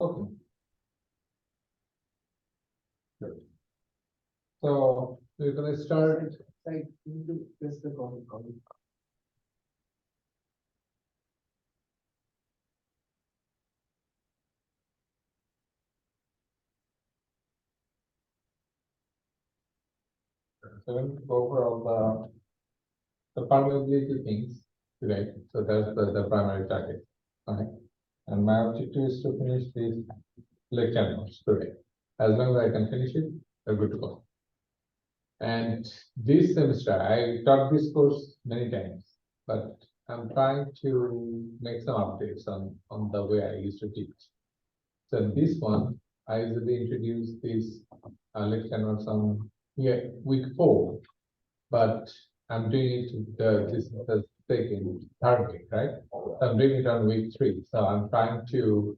Okay. Good. So we're gonna start. Like, you need to press the call. So we'll go over all the permeability things today. So that's the primary target. Okay. And my objective is to finish this lecture notes today. As long as I can finish it, we're good to go. And this semester, I taught this course many times, but I'm trying to make some updates on the way I used to teach. So in this one, I usually introduce this lecture notes on week 4, but I'm doing it this is the third week, right? So I'm doing it on week 3. So I'm trying to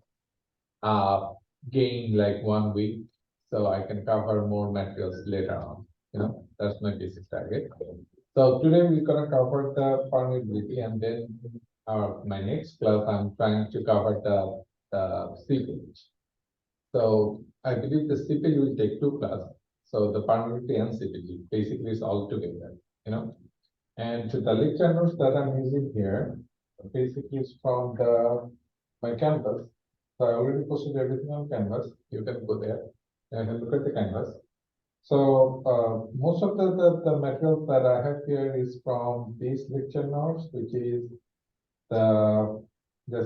gain like 1 week so I can cover more materials later on. That's my basic target. So today we're gonna cover the permeability, and then my next class I'm trying to cover the seepage. So I believe the seepage will take 2 classes. So the permeability and seepage basically is all together. And the lecture notes that I'm using here basically is from my Canvas. So I already posted everything on Canvas. You can go there and look at the Canvas. So most of the materials that I have here is from these lecture notes, which is the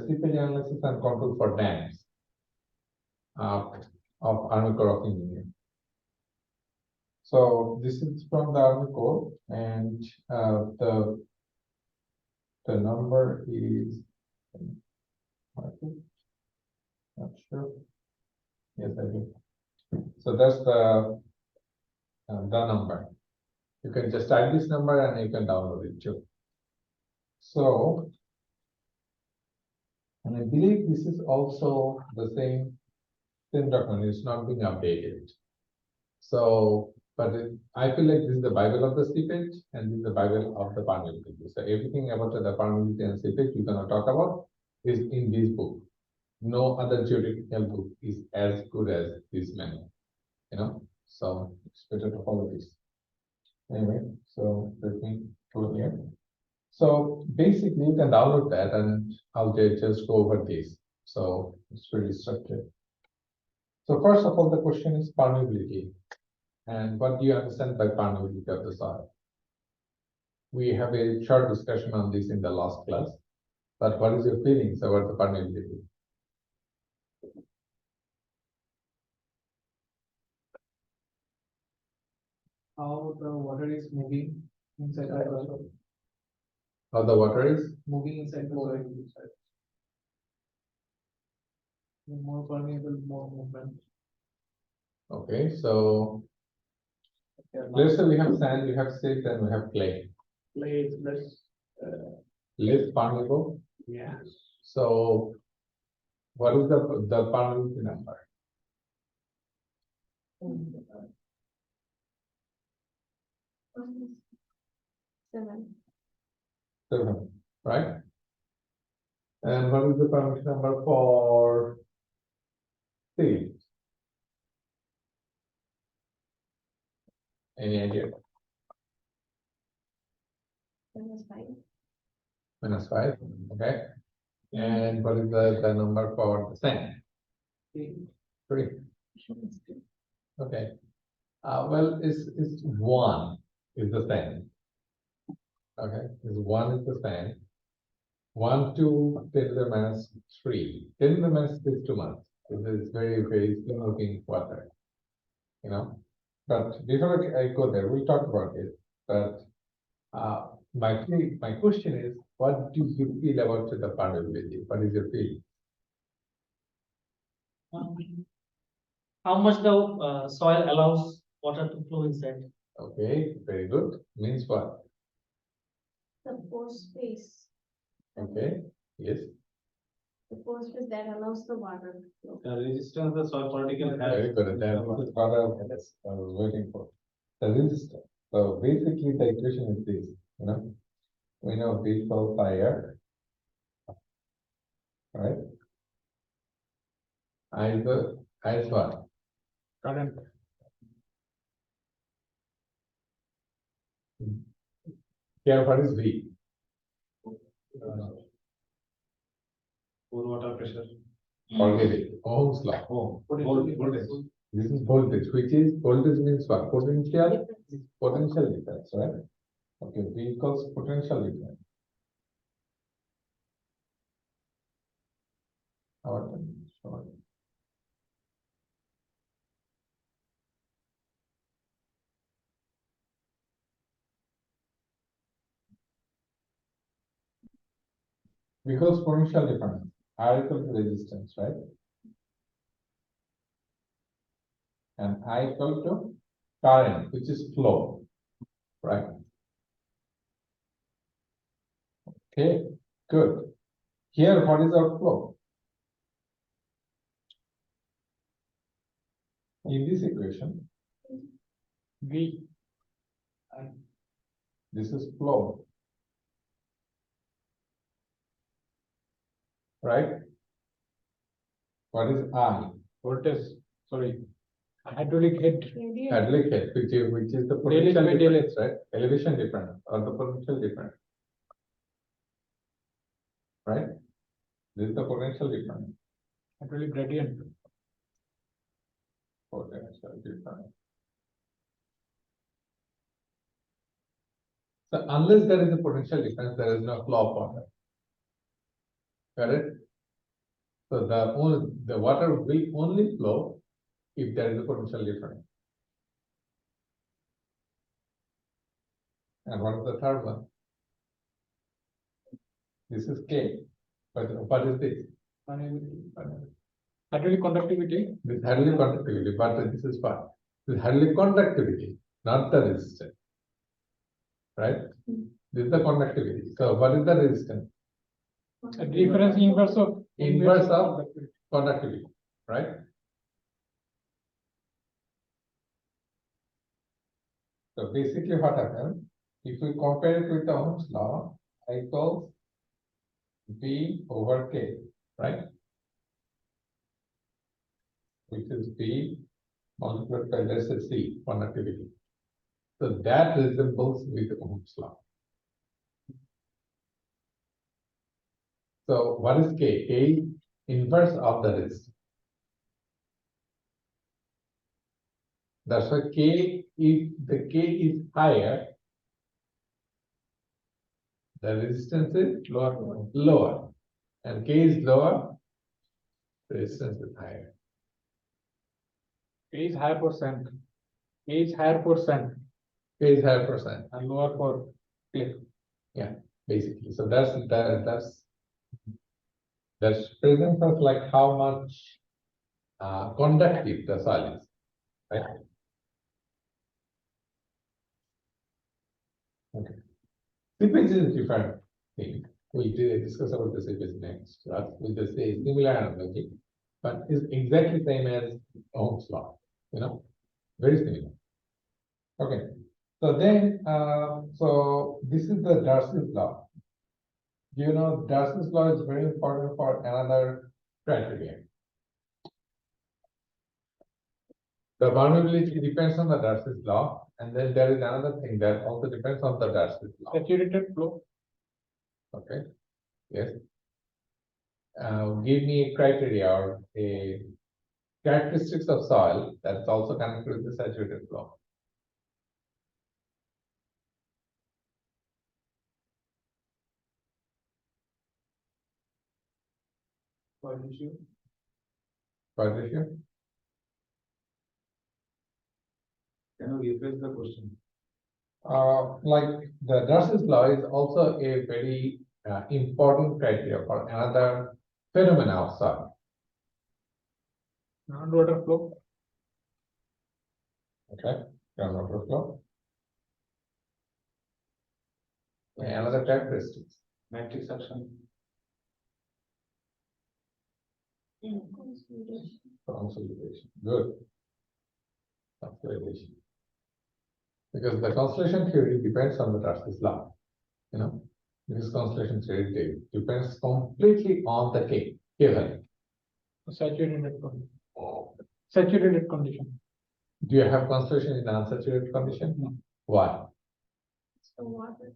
seepage analysis and control for dams of Army Corps of Engineers. So this is from the Army Corps, and the number is not sure. Yes, I do. So that's the number. You can just type this number and you can download it too. So, and I believe this is also the same document. It's not being updated. So, but I feel like this is the Bible of the seepage and this is the Bible of the permeability. So everything about the permeability and seepage we're gonna talk about is in this book. No other geotechnical book is as good as this manual. So it's better to follow this. Anyway, so let me go here. So basically you can download that and I'll just go over this. So it's pretty structured. So first of all, the question is permeability. And what do you understand by permeability of the soil? We have a short discussion on this in the last class, but what is your feelings about the permeability? How the water is moving inside the soil. How the water is moving inside the soil. The more permeable, more movement. okay. So let's say we have sand, we have silt, and we have clay. Clay is Less permeable. yeah. So what is the permeability number? 7. 7, right? And what is the permeability number for silt? Any idea? -5, okay. And what is the number for the sand? 3. Okay. Well, it's 1 is the sand. Okay, is 1 is the sand. 1 to 10 to the minus 3. 10 to the minus 6 too much. This is very, very slow looking water. But before I go there, we'll talk about it. But my question is, what do you feel about the permeability? What is your feeling? How much the soil allows water to flow inside? Okay, very good. Means what? The pore space. Okay, yes. The pore space that allows the water to flow. The resistance the soil particle has. Very good. This is what I was waiting for. The resistance. So basically the equation is this, we know V equals fire, right? I is what? Current. Here, what is V? Pore water pressure. Forget it. Ohm's law. Oh, Voltage. This is voltage, which is voltage means what? Potential difference, right? Okay, V equals potential difference. Short. Because potential difference, R equal to resistance, right? And I equal to current, which is flow, right? Okay, good. Here, what is our flow? In this equation, V. this is flow, right? What is I? Voltage. Sorry. Hydraulic head. Hydraulic head, which is the Daily potential by difference, right? Elevation difference or the potential difference, right? This is the potential difference. Hydraulic gradient. Potential difference. So unless there is a potential difference, there is no flow of water. Correct? So the water will only flow if there is a potential difference. And what is the third one? This is K. But what is this? Hydraulic conductivity. This hydraulic conductivity, but this is what? This hydraulic conductivity, not the resistance. Right? This is the conductivity. So what is the resistance? A difference inverse of Conductivity, right? So basically what happens, if we compare it with the Ohm's law, I equals V over K, right? Which is V multiplied by, let's say, C, conductivity. So that resembles with Ohm's law. So what is K? K inverse of the resistance. That's why K, if the K is higher, the resistance is lower. And K is lower, resistance is higher. K is higher for sand. K is higher for sand K is higher percent, and lower for clay. basically. So that's presents us like how much conductive the soil is, right? Okay. Seepage is a different thing. We'll discuss about the seepage next. We'll just say similar analogy, but it's exactly same as Ohm's law, very similar. Okay. So then, so this is the Darcy's law. You know, Darcy's law is very important for another criteria. The vulnerability depends on the Darcy's law, and then there is another thing that also depends on the Darcy's law. Saturated flow. Okay. Yes. Give me a criteria or a characteristics of soil that's also connected with the saturated flow. What issue? Can you rephrase the question? Like the Darcy's law is also a very important criteria for another phenomena of soil. Groundwater flow. Okay, groundwater flow. Another characteristics. Matrix suction. Consolidation. Good. Consolidation. Because the constellation theory depends on the Darcy's law. Because constellation theory depends completely on the K value. Saturated condition. Saturated condition. Do you have concentration in unsaturated condition? No. Why? So water.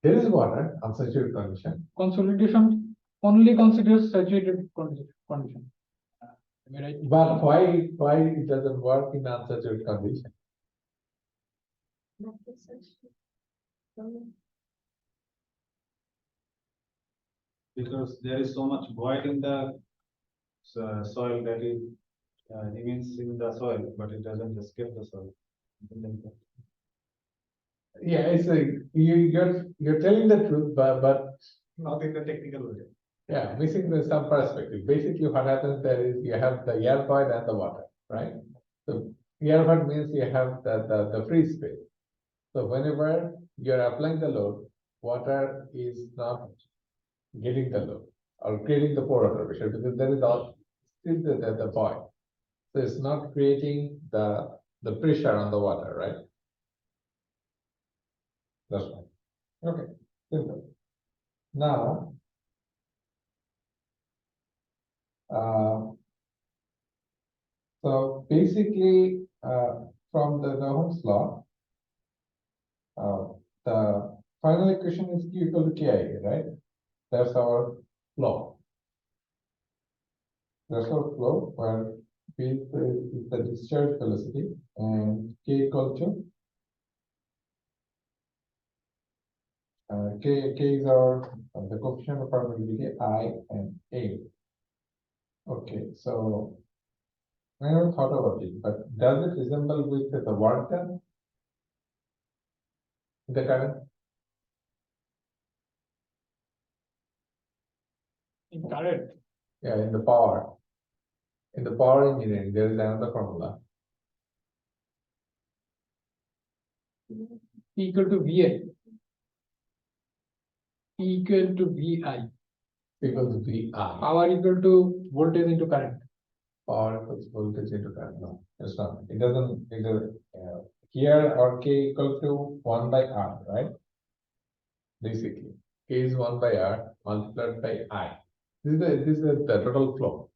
There is water, unsaturated condition. Consolidation only considers saturated condition. Am I right? But why it doesn't work in unsaturated condition? Not the such- so Because there is so much void in the soil that it remains in the soil, but it doesn't escape the soil. Yeah, it's you're telling the truth, but Not in the technical way. yeah, missing some perspective. Basically, what happens there is you have the air void and the water, right? So air void means you have the free space. So whenever you're applying the load, water is not getting the load or creating the pore water pressure because there is all still the void. So it's not creating the pressure on the water, right? That's right. Okay, simple. Now, so basically, from the Ohm's law, the final equation is Q equal to KI, right? That's our flow. That's our flow where V is the discharge velocity and K equal to K is our the coefficient of permeability I and A. Okay, so I never thought about it, but does it resemble with the work done? The current? In current, Yeah, in the power. In the power engineering, there is another formula. E equal to VI. E equal to VI. Equals to VI. Power equal to voltage into current. Power equals voltage into current. No, it's not. It doesn't. Here or K equal to 1 by R, right? Basically, K is 1 by R multiplied by I. This is the total flow.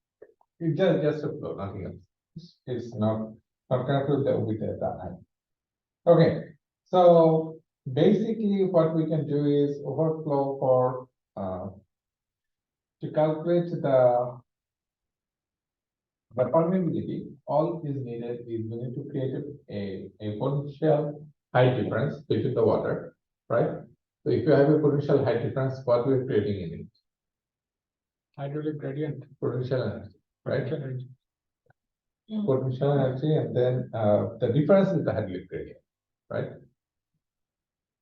It's just a flow, nothing else. It's not connected with the I. Okay, so basically what we can do is overflow for to calculate the permeability. All is needed is we need to create a potential height difference between the water, right? So if you have a potential height difference, what we're creating in it? Hydraulic gradient. Potential energy, right? Potential energy. Potential energy, and then the difference is the hydraulic gradient, right?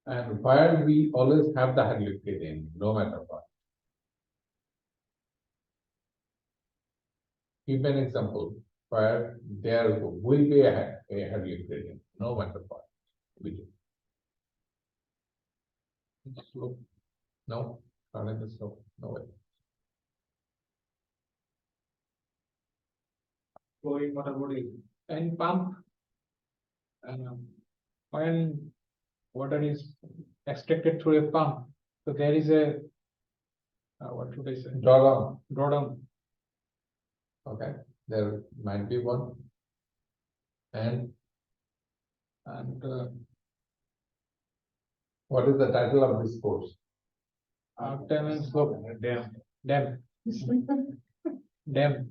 And where we always have the hydraulic gradient, no matter what. Give an example where there will be a hydraulic gradient, no matter what we do. Slope. No, not in the slope, no way. Flowing water body. And pump. When water is extracted through a pump, so there is a what should I say? Drawdown, Drawdown. okay, there might be one. And what is the title of this course? Time and slope. Dam. Dam. Dam.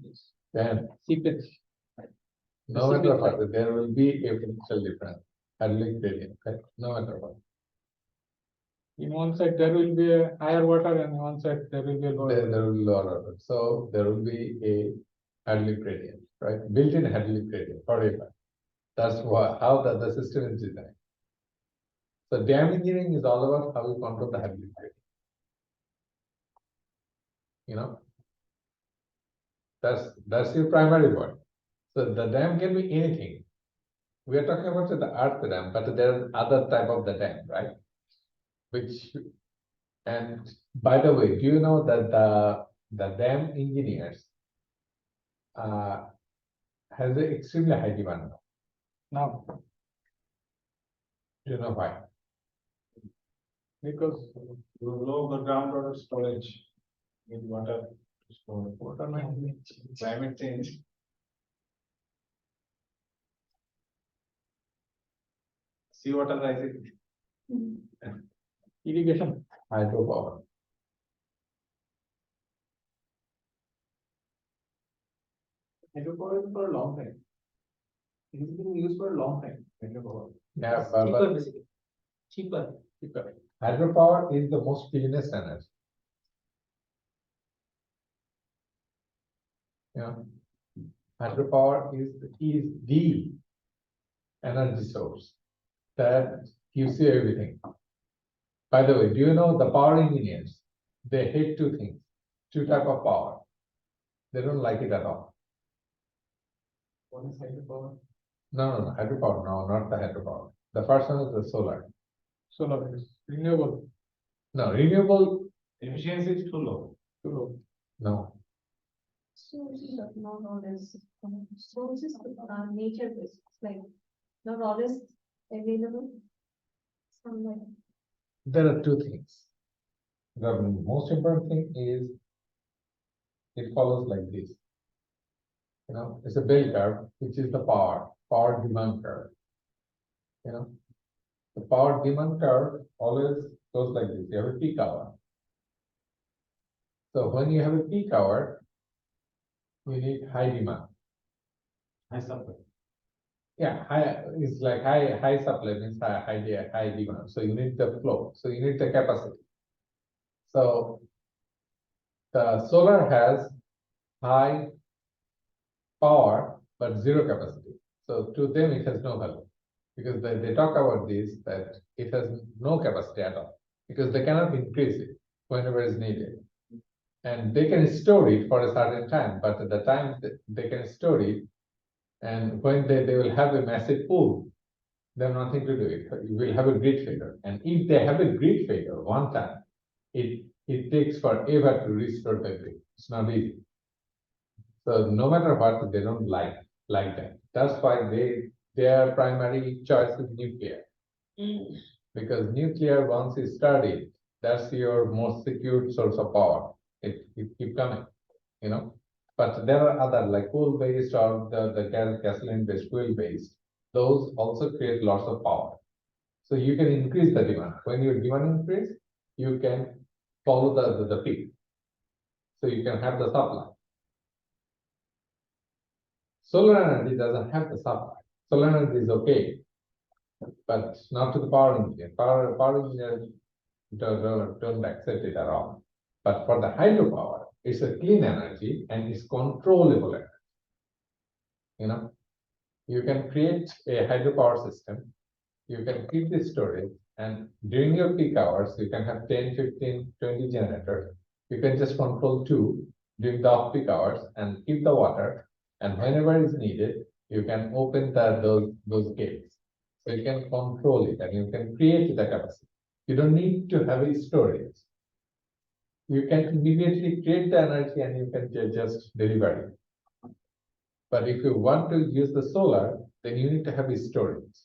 Then, Seepage. no matter what, there will be a potential difference, hydraulic gradient, okay, no matter what. In one side there will be a higher water, and one side there will be a lower. There will be lower order. So there will be a hydraulic gradient, right? Built-in hydraulic gradient forever. That's how the system is designed. So dam engineering is all about how you control the hydraulic gradient. You know, that's your primary point. So the dam can be anything. We are talking about the earth dam, but there are other type of the dam, right? Which, and by the way, do you know that the dam engineers has an extremely high demand now? Now, Do you know why? because Low the groundwater storage with water So Water management. climate change. Seawater rising. Irrigation. Hydropower. Hydropower is for a long time. It has been used for a long time. Hydropower. Yeah, It's but cheaper basically. Cheaper. Cheaper. hydropower is the most cleanest energy. Yeah. Hydropower is the energy source that gives you everything. By the way, do you know the power engineers? They hate two things, two type of power. They don't like it at all. One is hydropower. No, hydropower, no, not the hydropower. The first one is the solar. Solar is renewable. No, renewable, Efficiency is too low. Too low. no. Sources of not always, sources of nature based, like not always available. Some like There are two things. The most important thing is it follows like this. You know, it's a bell curve, which is the power demand curve. You know, the power demand curve always goes like this. You have a peak hour. So when you have a peak hour, you need high demand. High supply. Yeah, high is like high supply means high demand. So you need the flow. So you need the capacity. So the solar has high power but zero capacity. So to them it has no value because they talk about this that it has no capacity at all because they cannot increase it whenever is needed. And they can store it for a certain time, but at the time they can store it, and when they will have a massive pool, they have nothing to do it. You will have a grid failure. And if they have a grid failure one time, it takes forever to restore the grid. It's not easy. So no matter what, they don't like that. That's why their primary choice is nuclear. Because nuclear, once you start it, that's your most secure source of power. It keep coming, you know. But there are other like coal-based or the gasoline-based fuel-based. Those also create lots of power. So you can increase the demand. When your demand increase, you can follow the peak. So you can have the supply. Solar energy doesn't have the supply. Solar energy is okay, but not to the power engineer. Power engineers don't accept it at all. But for the hydropower, it's a clean energy and it's controllable energy. You know, you can create a hydropower system. You can keep the storage, and during your peak hours, you can have 10, 15, 20 generators. You can just control two during the off-peak hours and keep the water. And whenever is needed, you can open those gates. So you can control it and you can create the capacity. You don't need to have a storage. You can immediately create the energy and you can just deliver it. But if you want to use the solar, then you need to have a storage.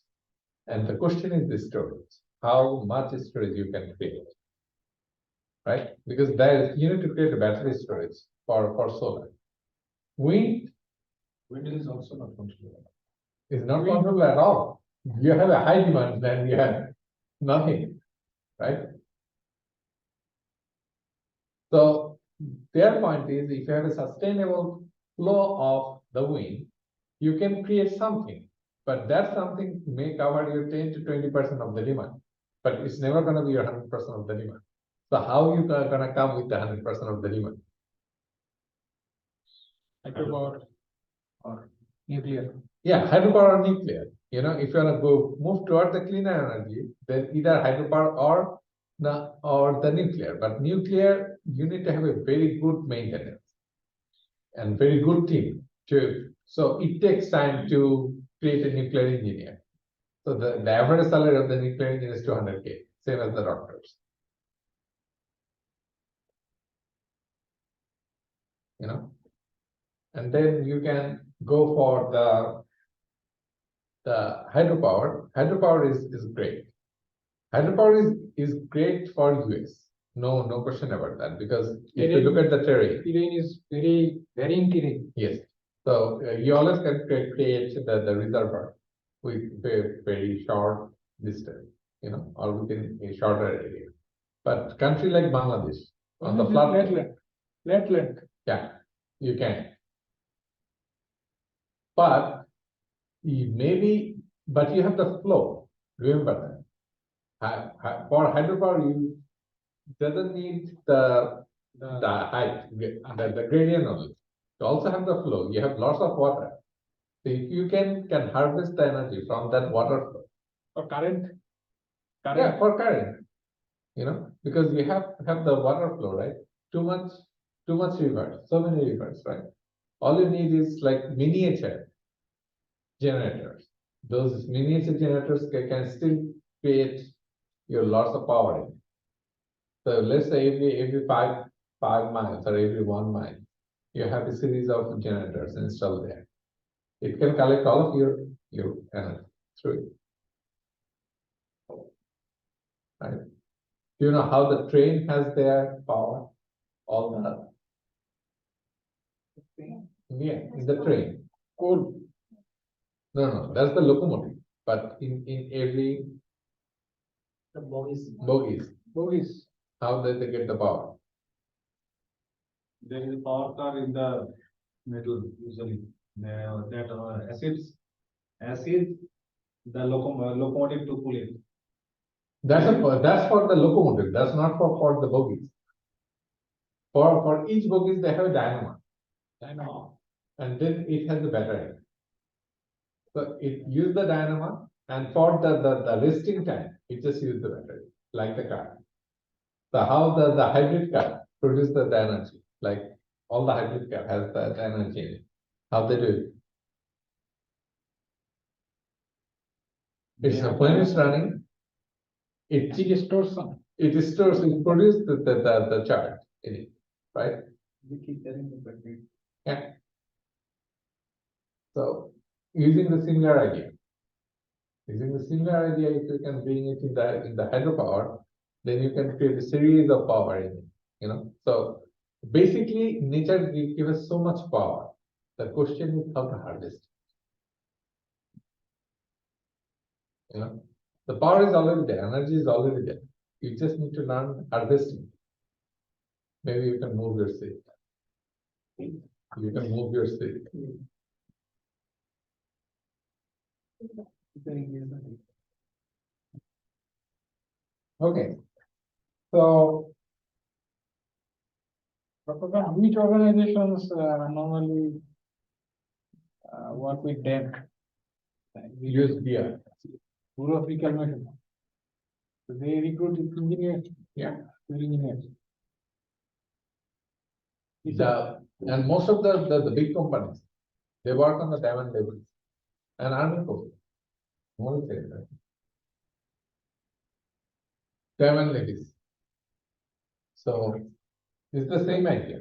And the question is the storage. How much storage you can create, right? Because there you need to create a battery storage for solar. Wind Wind is also not controllable. is not controllable at all. You have a high demand, then you have nothing, right? So their point is, if you have a sustainable flow of the wind, you can create something, but that something may cover your 10 to 20% of the demand, but it's never going to be your 100% of the demand. So how you going to come with the 100% of the demand? Hydropower or nuclear. Yeah, hydropower or nuclear. You know, if you want to go move toward the cleaner energy, then either hydropower or the nuclear. But nuclear, you need to have a very good maintenance and very good team to. So it takes time to create a nuclear engineer. So the average salary of the nuclear engineer is 200K, same as the doctors. You know, and then you can go for the hydropower. Hydropower is great. Hydropower is great for US No question about that, because if you Terrain- look at the terrain, Terrain is very, very in terrain. yes. So you always can create the reservoir with very short distance, or within a shorter area. But country like Bangladesh, on the flat, Flatland. yeah, you can. But maybe, but you have the flow, remember that. For hydropower, you doesn't need the height, the gradient only. You also have the flow, you have lots of water. So if you can harvest the energy from that water flow. For current. Yeah, for current, because you have the water flow, right? Too much rivers, so many rivers, right? All you need is like miniature generators. Those miniature generators can still create your lots of power in. So let's say every five miles or every 1 mile, you have a series of generators installed there. It can collect all of your energy through it. Right? You know how the train has their power, all the in the train. Coal. No, that's the locomotive. But in every The bogies. Bogies. how they get the power? There is a power car in the middle usually. Acid, the locomotive to pull it. That's for the locomotive. That's not for the bogies. For each bogies they have a dynamo, and then it has a battery. So it use the dynamo, and for the resting time, it just use the battery, like the car. So how the hybrid car produce the energy, like all the hybrid car has the energy in it. How they do it? It's when it's running, it Stores some. it produces the charge in it, right? We keep telling the battery. Yeah. So using the similar idea, if you can bring it in the hydropower, then you can create a series of power in it. So basically, nature gives us so much power. The question is how to harvest. The power is already there, energy is already there. You just need to learn harvesting. Maybe you can move your seed. You can move your seed. Okay. So Which organizations normally work with them? use beer. Bureau of Reclamation. So they recruit engineers. Yeah. Engineers. And most of the big companies, they work on the diamond levels and Army Corps. Only say that. Diamond levels. So it's the same idea,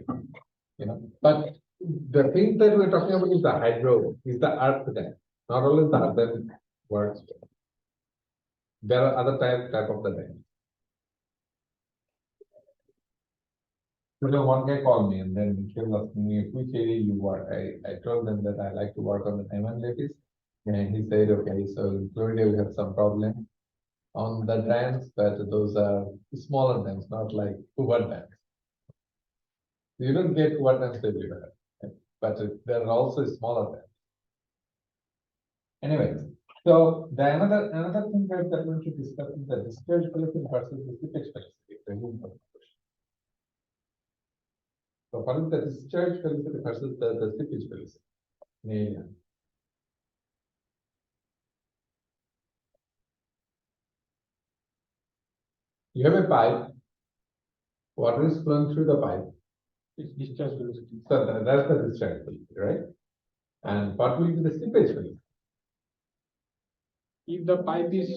But the thing that we're talking about is the hydro, is the earth dam. Not only the earth dam works. There are other type of the dams. One guy called me and then he was asking me which area you work. I told them that I like to work on the diamond levees. And he said, okay, so in Florida we have some problem on the dams, but those are smaller dams, not like Hoover dams. You don't get Hoover dams everywhere, but there are also smaller dams. Anyways, so another thing that we're going to discuss is the discharge velocity versus the seepage velocity. Very important question. So what is the discharge velocity versus the seepage velocity in area? You have a pipe, water is flowing through the pipe. It's discharge velocity. So that's the discharge velocity, right? And what will be the seepage velocity? If the pipe is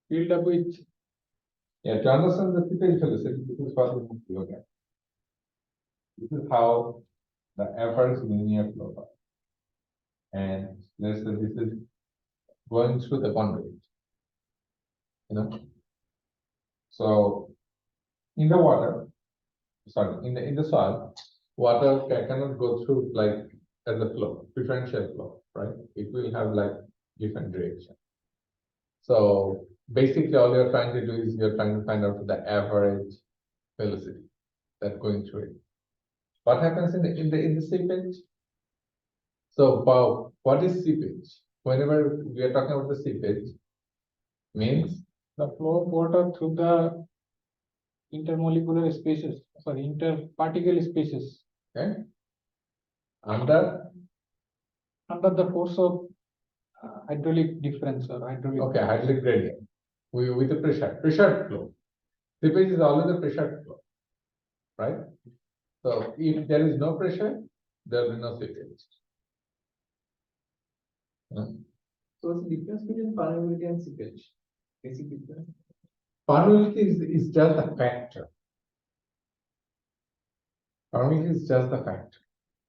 filled up with. Yeah, to understand the seepage velocity, this is what we need to look at. This is how the average linear flow path. And let's say this is going through the conduit. So in the water, sorry, in the soil, water cannot go through like as a flow, differential flow, right? It will have like different direction. So basically, all you're trying to do is you're trying to find out the average velocity that going through it. What happens in the seepage? So, what is seepage? Whenever we are talking about the seepage, means The flow of water through the intermolecular spaces, sorry, interparticle spaces, okay, under under the force of hydraulic difference or hydraulic. okay hydraulic gradient with the pressure flow. Seepage is always a pressure flow, right? So if there is no pressure, there will be no seepage. So what's the difference between permeability and seepage? Basic difference. Permeability is just a factor. Permeability is just a factor,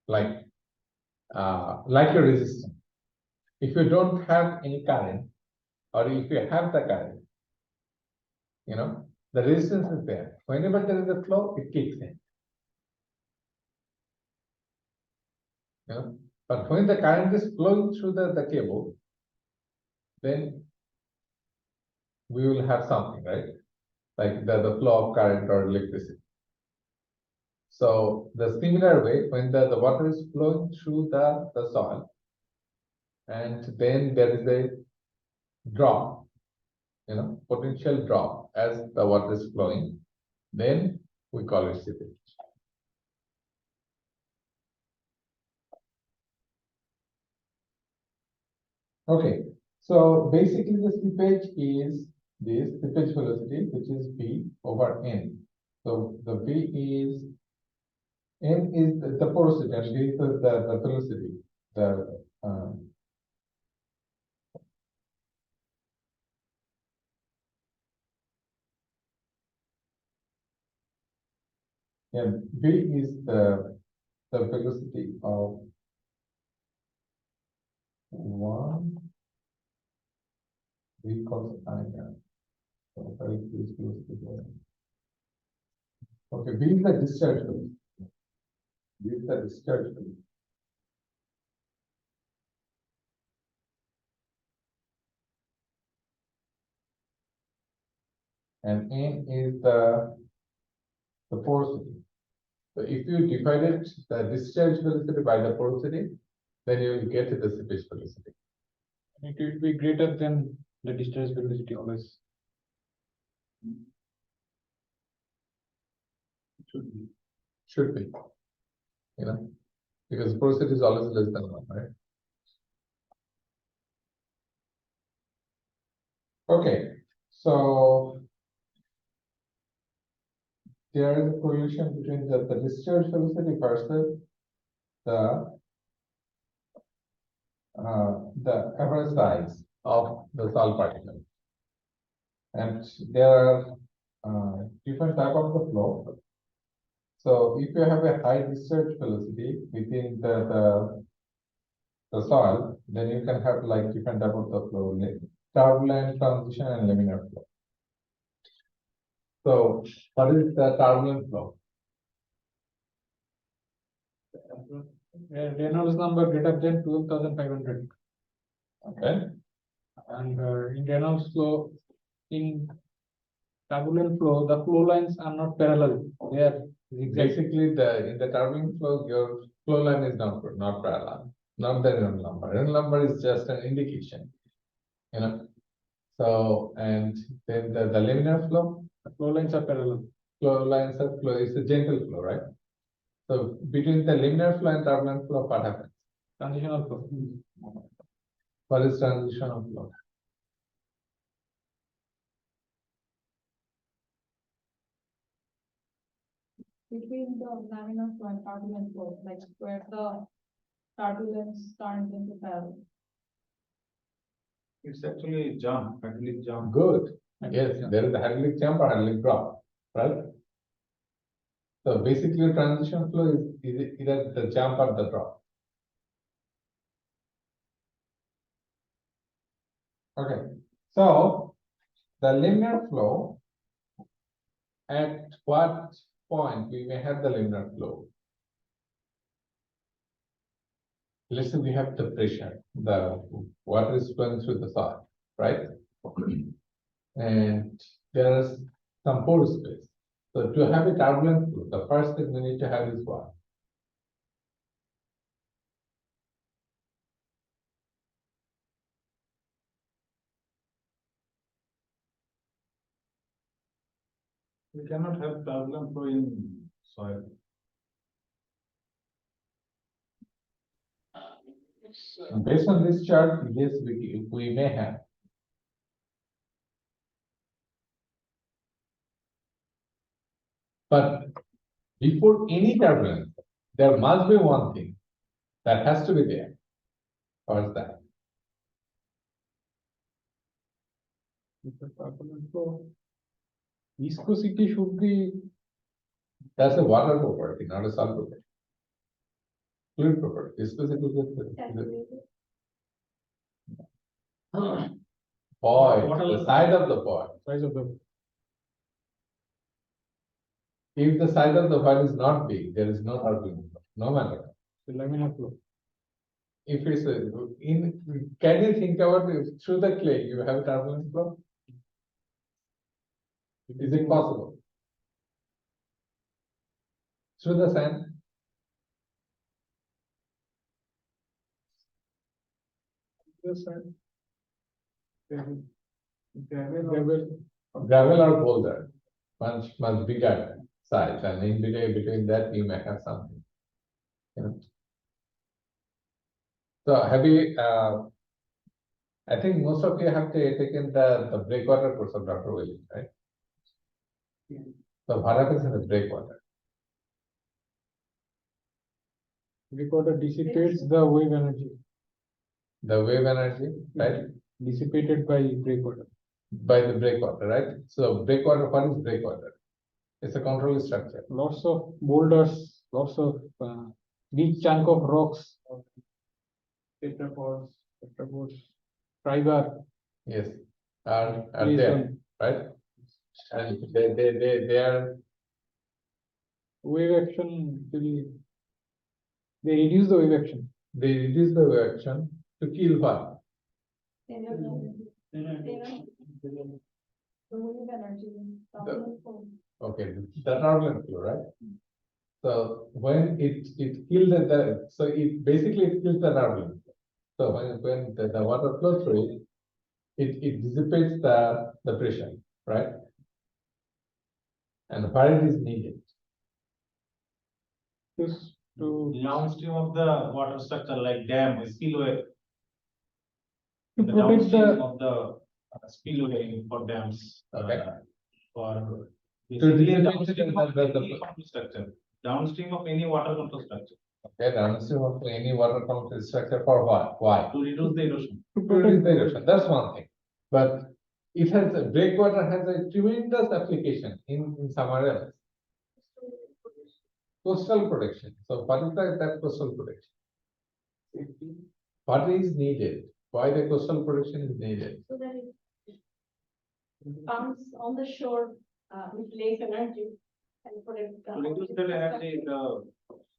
like a resistance. If you don't have any current, or if you have the current, the resistance is there. Whenever there is a flow, it kicks in. But when the current is flowing through the cable, then we will have something, right? Like the flow of current or electricity. So the similar way, when the water is flowing through the soil, and then there is a drop, potential drop as the water is flowing, then we call it seepage. Okay, so basically the seepage is this seepage velocity, which is V over N. So the V is N is the porosity, and V is the velocity. Yeah, V is the velocity of one V cos iron. So very velocity there. Okay, V is the discharge velocity. V is the discharge velocity. And N is the porosity. So if you divided the discharge velocity by the porosity, then you will get the seepage velocity. It will be greater than the discharge velocity always. Should be. Because porosity is always less than one, right? Okay, so there is a correlation between the discharge velocity versus the average size of the soil particle. And there are different type of the flow. So if you have a high discharge velocity within the soil, then you can have like different type of the flow, like turbulent, transition, and laminar flow. So what is the turbulent flow? Reynolds number greater than 12,500. Okay. And in Reynolds flow, in turbulent flow, the flow lines are not parallel. They are zigzag. Basically, in the turbulent flow, your flow line is not parallel, not the Reynolds number. Reynolds number is just an indication, So, and then the laminar flow, The flow lines are parallel. is a gentle flow, right? So between the laminar flow and turbulent flow, what happens? Transitional flow. What is transitional flow? Between the laminar flow and turbulent flow, like where the turbulence turns into parallel. It's actually jump, hydraulic jump. Good. Yes, there is a hydraulic jump or hydraulic drop, right? So basically, transition flow is either the jump or the drop. Okay, so the laminar flow at what point we may have the laminar flow. Let's say we have the pressure, the water is flowing through the soil, right? And there is some pore space. So to have a turbulent flow, the first thing we need to have is what? We cannot have turbulent flow in soil. Based on this chart, yes, we may have. But before any turbulence, there must be one thing that has to be there. What is that? So viscosity should be, That's a water property, not a solid property. Fluid property. Viscosity is a Calculated. void, Water- the side of the void. size of the, If the side of the void is not big, there is no turbulence, no matter. laminar flow. If it's can you think about it, through the clay, you have turbulence flow? Is it possible? Through the sand? Yes, sir. Gravel, Gravel or boulder, much bigger size, and in between that you may have something. You know. So have you, I think most of you have taken the breakwater course of Dr. Williams, right? So what happens in the breakwater? recorder dissipates the wave energy The wave energy, right? dissipated by breakwater. By the breakwater, right? So breakwater, what is breakwater? It's a control structure. Lots of boulders, lots of big chunk of rocks. Tetrapod, fiber. Yes, are Yes, there, right? And they are, Wave action, actually, they reduce the wave action. they reduce the wave action to kill what? Remove energy. Turbulent flow. Okay, the turbulent flow, right? So when it kills so it basically it kills the turbulent flow. So when the water flows through it dissipates the pressure, right? And where it is needed. Just to Downstream of the water structure like dam, spillway. To The protect downstream the- of the spillway for dams. Okay. For. To Basically, dissipate downstream of the- any control structure, downstream of any water control structure, Okay, downstream of any water control structure for what? Why? to reduce the erosion. to To protect reduce the the erosion, that's one thing. But it has, breakwater has a tremendous application in somewhere else. Coastal protection. So what is that coastal protection? What is needed? Why the coastal protection is needed? So that it comes on the shore, with lake energy and put it. To reduce that energy, the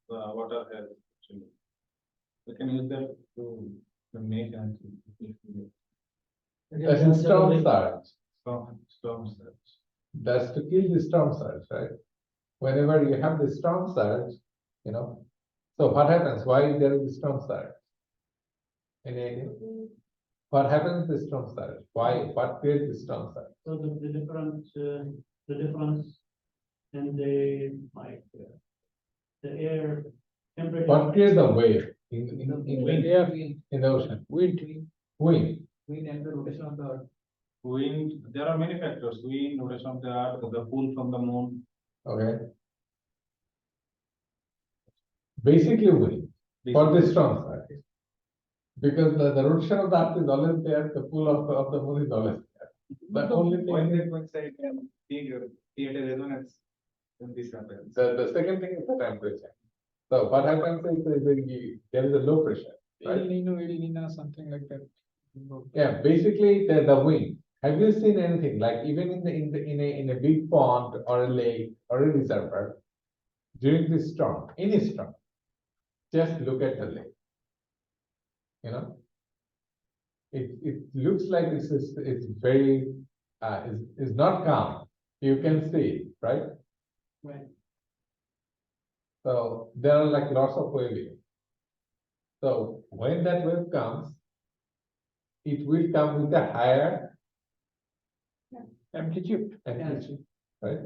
water has. Actually. We can use that to make energy. As in storm surge. Storm surge. That's to kill the storm surge, right? Whenever you have the storm surge, you know, so what happens? Why there is a storm surge? Any idea? What happens to the storm surge? Why? What creates the storm surge? So the difference in the, like, the air temperature. What creates the wave in wind, air, in the ocean? wind. Wind. Wind and the rotation of the earth. Wind, there are many factors, wind, rotation of the earth, the pull from the moon. Okay. Basically wind for the storm surge. Because the rotation of the earth is always there, the pull of the moon is always there. But only When thing they is, coincide and create a resonance, then this happens. the second thing is the temperature. So what happens is there is a low pressure, El right? Nino, something like that. Yeah, basically the wind Have you seen anything like even in a big pond or a lake or a reservoir during this storm, any storm? Just look at the lake. You know, it looks like it's very is not calm. You can see it, right? Right. So there are like lots of waving. So when that wave comes, it will come with a higher Amplitude. amplitude, right?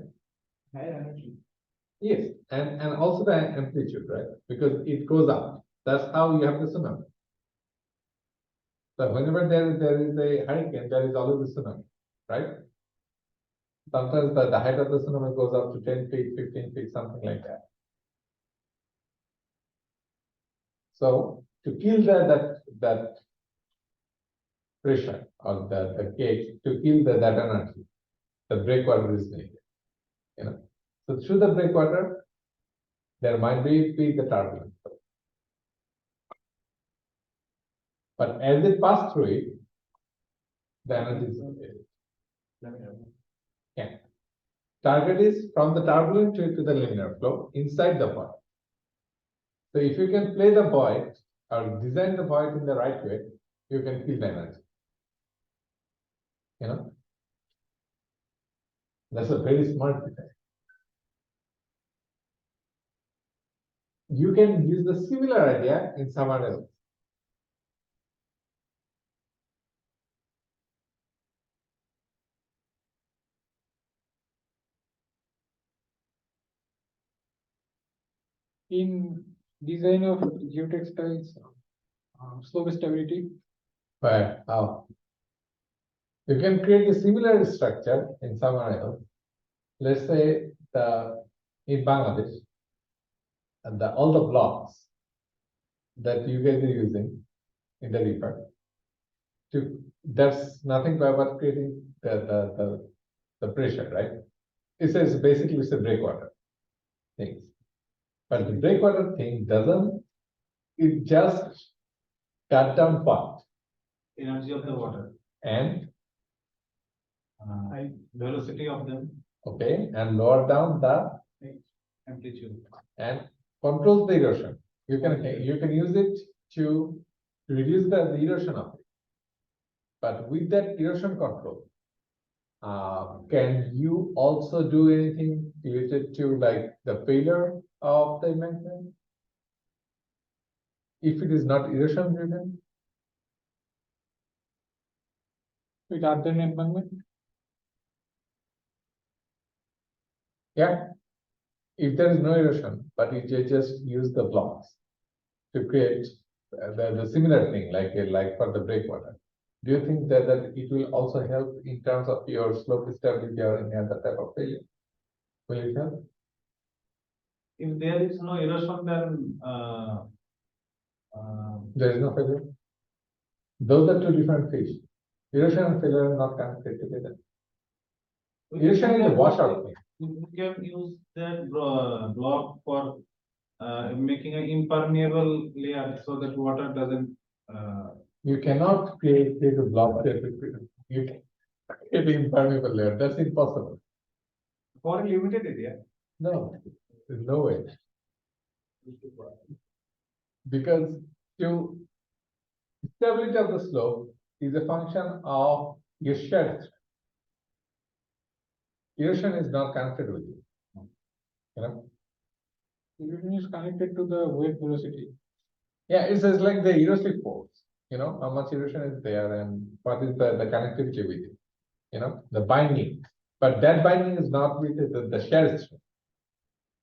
Higher energy. Yes, and also the amplitude, right? Because it goes up. That's how you have the tsunami. So whenever there is a hurricane, there is always a tsunami, right? Sometimes the height of the tsunami goes up to 10 feet, 15 feet, something like that. So to kill that pressure or the cake, to kill that energy, the breakwater is needed. You know, so through the breakwater, there might be the turbulence. But as it passes through it, the energy is needed. Yeah. Target is from the turbulent to the linear flow inside the void. So if you can play the void or design the void in the right way, you can feel the energy. You know, that's a very smart design. You can use the similar idea in someone else. In design of geotextiles, slope stability, But how? You can create a similar structure in someone else. Let's say in Bangladesh, and all the blocks that you guys are using in the river, that's nothing but creating the pressure, right? It's basically it's a breakwater thing. But the breakwater thing doesn't, it just cut down what? Energy of the water, And velocity of them, okay, and lower down the amplitude. and controls the erosion. You can use it to reduce the erosion of it. But with that erosion control, can you also do anything related to like the failure of the embankment? If it is not erosion driven, with other embankment, yeah. If there is no erosion, but you just use the blocks to create the similar thing, like for the breakwater. Do you think that it will also help in terms of your slope stability or any other type of failure? Will it help? If there is no erosion, then There is no failure. Those are two different fish. Erosion and failure are not connected together. Erosion is a washout thing. you can use that block for making an impermeable layer so that water doesn't. You cannot create a block that you can create an impermeable layer. That's impossible. For a limited area. No, there's no way. Because to stability of the slope is a function of your shear strength. Erosion is not connected with it. You know? erosion is connected to the wave velocity. Yeah, it's just like the erosive force. You know, how much erosion is there and what is the connectivity with it. You know, the binding. But that binding is not with the shear strength.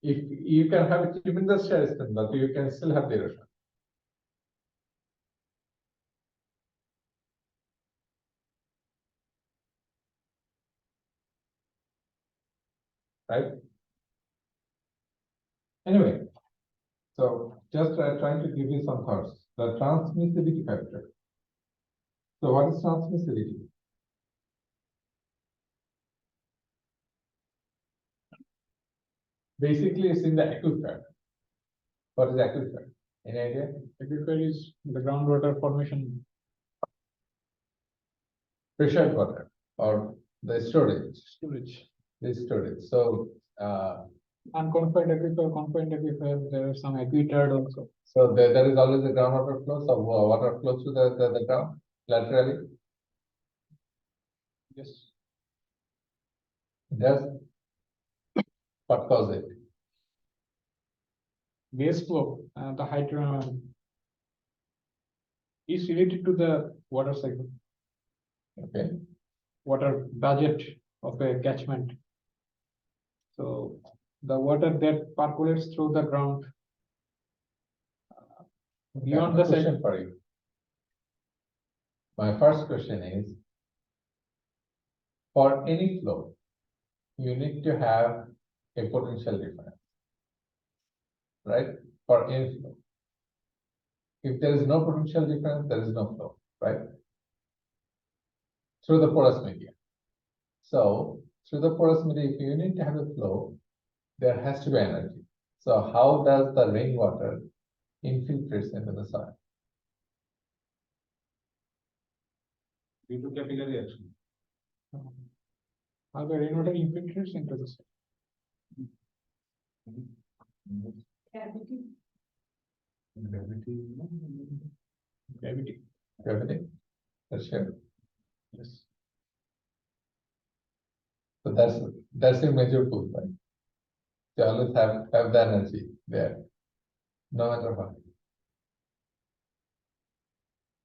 If you can have a tremendous shear strength, but you can still have the erosion. Right? Anyway, so just trying to give you some thoughts. The transmissivity factor. So what is transmissivity? Basically, it's in the aquifer. What is aquifer? Any idea? Aquifer is the groundwater formation. Pressured water. or the storage, storage. the storage. So, Unconfined aquifer, confined aquifer, there are some aquitard also. so there is always a groundwater flow, so water flows to the ground laterally. Yes. Does what cause it? Base flow, the hydro is related to the water cycle, Okay, water budget of a catchment. So the water that percolates through the ground beyond I have the a question site. for you. My first question is, for any flow, you need to have a potential difference, right? For any flow. If there is no potential difference, there is no flow, right? Through the porous media. So through the porous media, if you need to have a flow, there has to be energy. So how does the rainwater infiltrates into the soil? Due to capillary action. How the rainwater infiltrates into the soil. Cavity. Gravity. Gravity? That's sure. Yes. So that's a major pull, right? You always have the energy there, no matter what.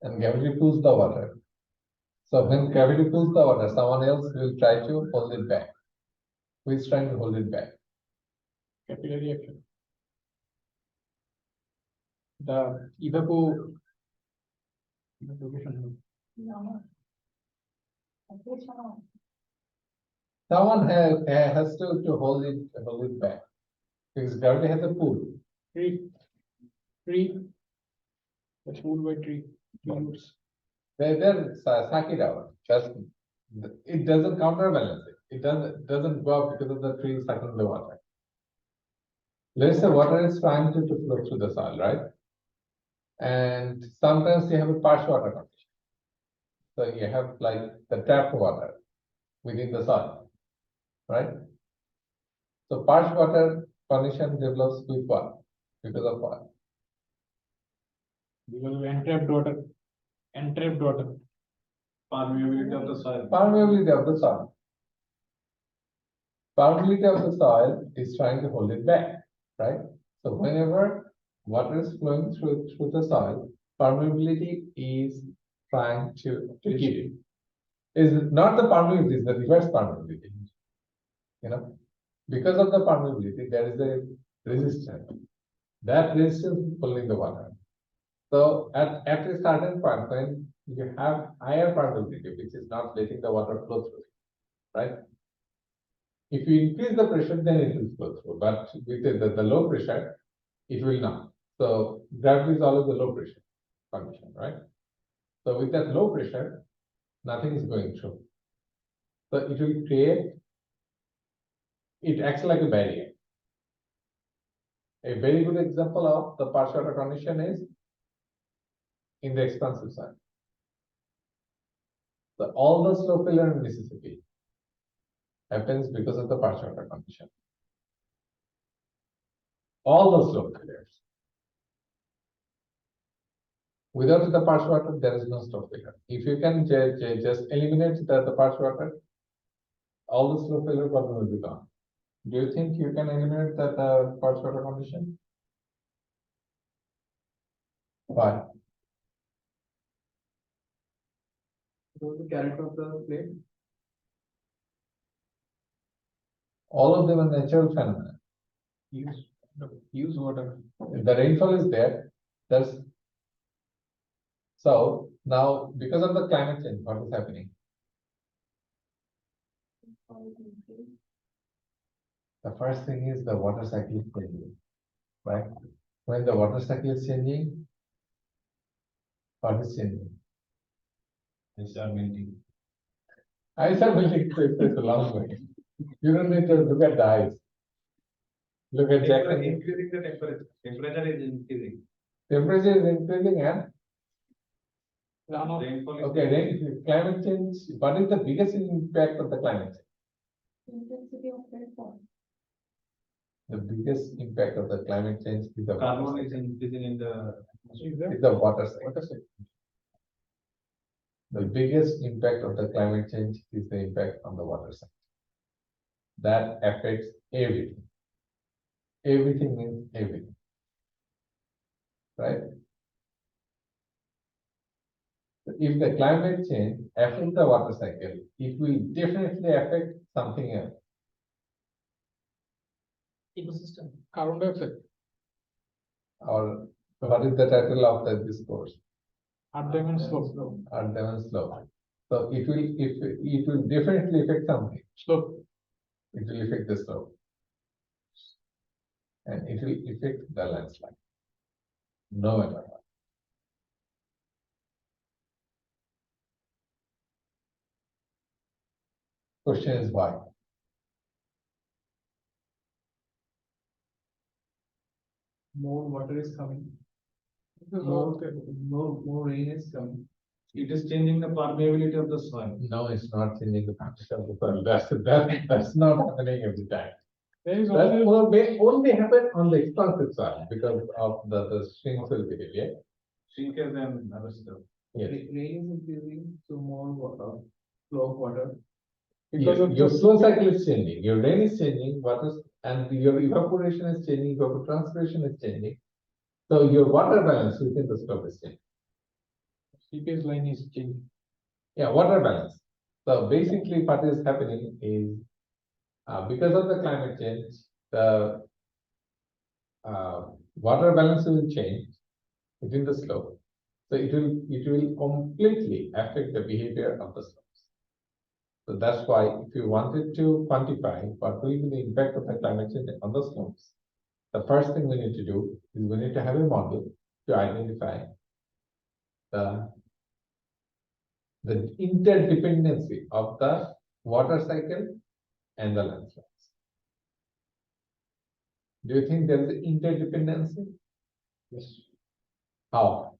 And gravity pulls the water. So when gravity pulls the water, someone else will try to hold it back. Who is trying to hold it back? Capillary action. The evaporation. No. Someone has to hold it back. Because gravity has a pull. Tree. That's moved by tree. Roots. They're suck it out. It doesn't counterbalance it. It doesn't go up because of the tree sucking the water. Let's say water is trying to flow through the soil, right? And sometimes you have a partial water condition. So you have like the trapped water within the soil, right? So partial water condition develops with what? Because of what? Because of entrapped water. Entrapped water. Permeability of the soil. Permeability of the soil. Permeability of the soil is trying to hold it back, right? So whenever water is flowing through the soil, permeability is trying to keep it. Is not the permeability, is the reverse permeability. You know, because of the permeability, there is a resistance. That resistance is pulling the water. So at a certain point, when you have higher permeability, which is not letting the water flow through, right? If you increase the pressure, then it will flow through. But with the low pressure, it will not. So gravity is always a low pressure condition, right? So with that low pressure, nothing is going through. So it will create, it acts like a barrier. A very good example of the partial water condition is in the expansive side. So all the slope failure in Mississippi happens because of the partial water condition. All the slope failures. Without the partial water, there is no slope failure. If you can just eliminate the partial water, all the slope failure problem will be gone. Do you think you can eliminate that partial water condition? Why? So the character of the plate. All of them are natural phenomena. Use water. If the rainfall is there, there's so now because of the climate change, what is happening? The first thing is the water cycle is changing, right? When the water cycle is changing, what is changing? It's melting. Ice are melting, it's a long way. You don't need to look at the ice. Look at Jackson. Increasing the temperature. Temperature is increasing. Temperature is increasing and Runoff. Rainfall is. Okay, climate change, what is the biggest impact of the climate change? Intensity of rainfall. The biggest impact of the climate change is the Carbon water is cycle. increasing in the. Is there? Is the water cycle. The biggest impact of the climate change is the impact on the water cycle. That affects everything. Everything means everything. Right? So if the climate change affects the water cycle, it will definitely affect something else. Ecosystem. Carbon dioxide. Or what is the title of the discourse? Earth diamond slope. Earth diamond slope. So it will definitely affect something. Slope. It will affect the slope. And it will affect the landslide. No matter what. Question is why? More water is coming. More- More rain is coming. It is changing the permeability of the soil. No, it's not changing the practice of the soil. That's not happening every time. There is That only, may only happen on the expansive side because of the swing soil behavior. Shrinkage and other stuff. Yes. Rain is increasing, so more water, flow of water. because of Your the flow cycle is changing, your rain is changing, and your evaporation is changing, evapotranspiration is changing. So your water balance within the slope is changing. seepage line is changing. Yeah, water balance. So basically what is happening is, because of the climate change, the water balance will change within the slope. So it will completely affect the behavior of the slopes. So that's why if you wanted to quantify what will be the impact of the climate change on the slopes, the first thing we need to do is we need to have a model to identify the interdependency of the water cycle and the landslides. Do you think there is interdependency? Yes. How?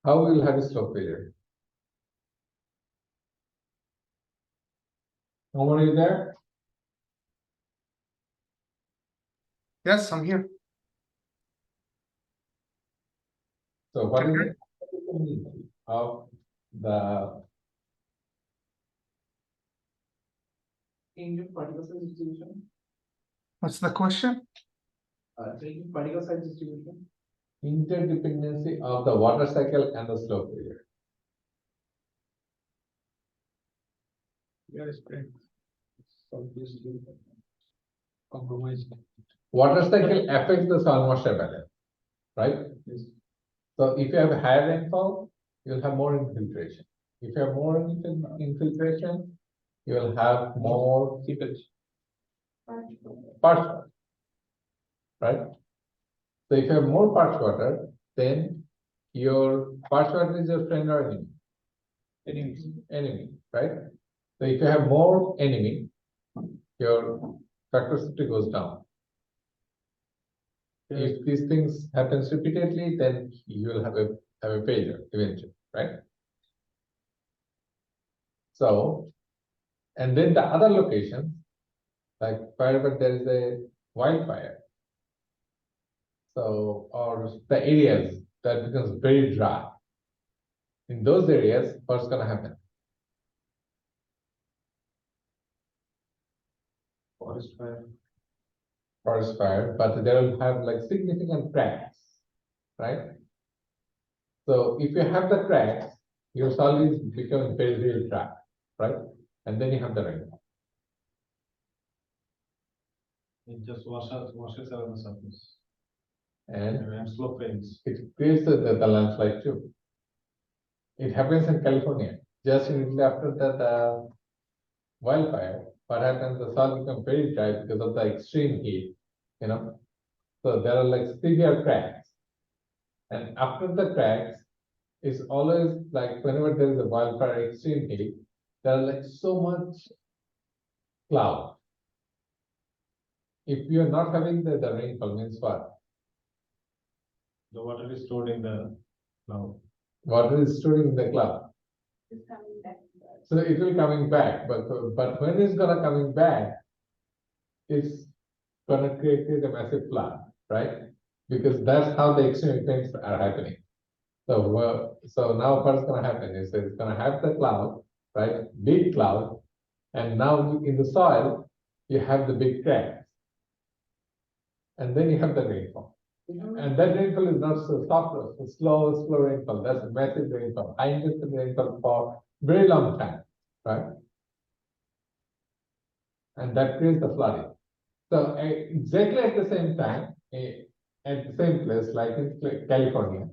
How will have a slope failure? No one is there? Yes, I'm here. So what is the interdependency of the Change in particle size distribution, What's the question? change in particle size distribution. interdependency of the water cycle and the slope failure? There is spread. So this will compromised. Water cycle affects the soil moisture balance, right? Yes. So if you have higher rainfall, you'll have more infiltration. If you have more infiltration, you will have more seepage, parched water, right? So if you have more parched water, then your parched water is your friend or enemy? Enemy, right? So if you have more enemy, your factor safety goes down. If these things happens repeatedly, then you will have a failure eventually, right? So, and then the other locations, like wherever there is a wildfire, so or the areas that becomes very dry, in those areas, what's gonna happen? Forest fire. Forest fire, but they will have like significant cracks, right? So if you have the cracks, your soil is becoming very dry, right? And then you have the rain. It just washes around the surface. And And slope rains. it creates the landslide too. It happens in California. Just immediately after that wildfire, what happens? The soil becomes very dry because of the extreme heat, you know. So there are like severe cracks. And after the cracks, it's always like whenever there is a wildfire extreme heat, there are like so much cloud. If you are not having the rainfall, means what? The water is stored in the cloud. Water is stored in the cloud. It's coming back. So it will coming back, but when it's gonna coming back, it's gonna create a massive flood, right? Because that's how the extreme events are happening. So, so now what's gonna happen is it's gonna have the cloud, right? Big cloud, and now in the soil, you have the big cracks. And then you have the rainfall. And that rainfall is not so soft, slow rainfall. That's a massive rainfall, high intensity rainfall for very long time, right? And that creates the flooding. So exactly at the same time, at the same place, like in California,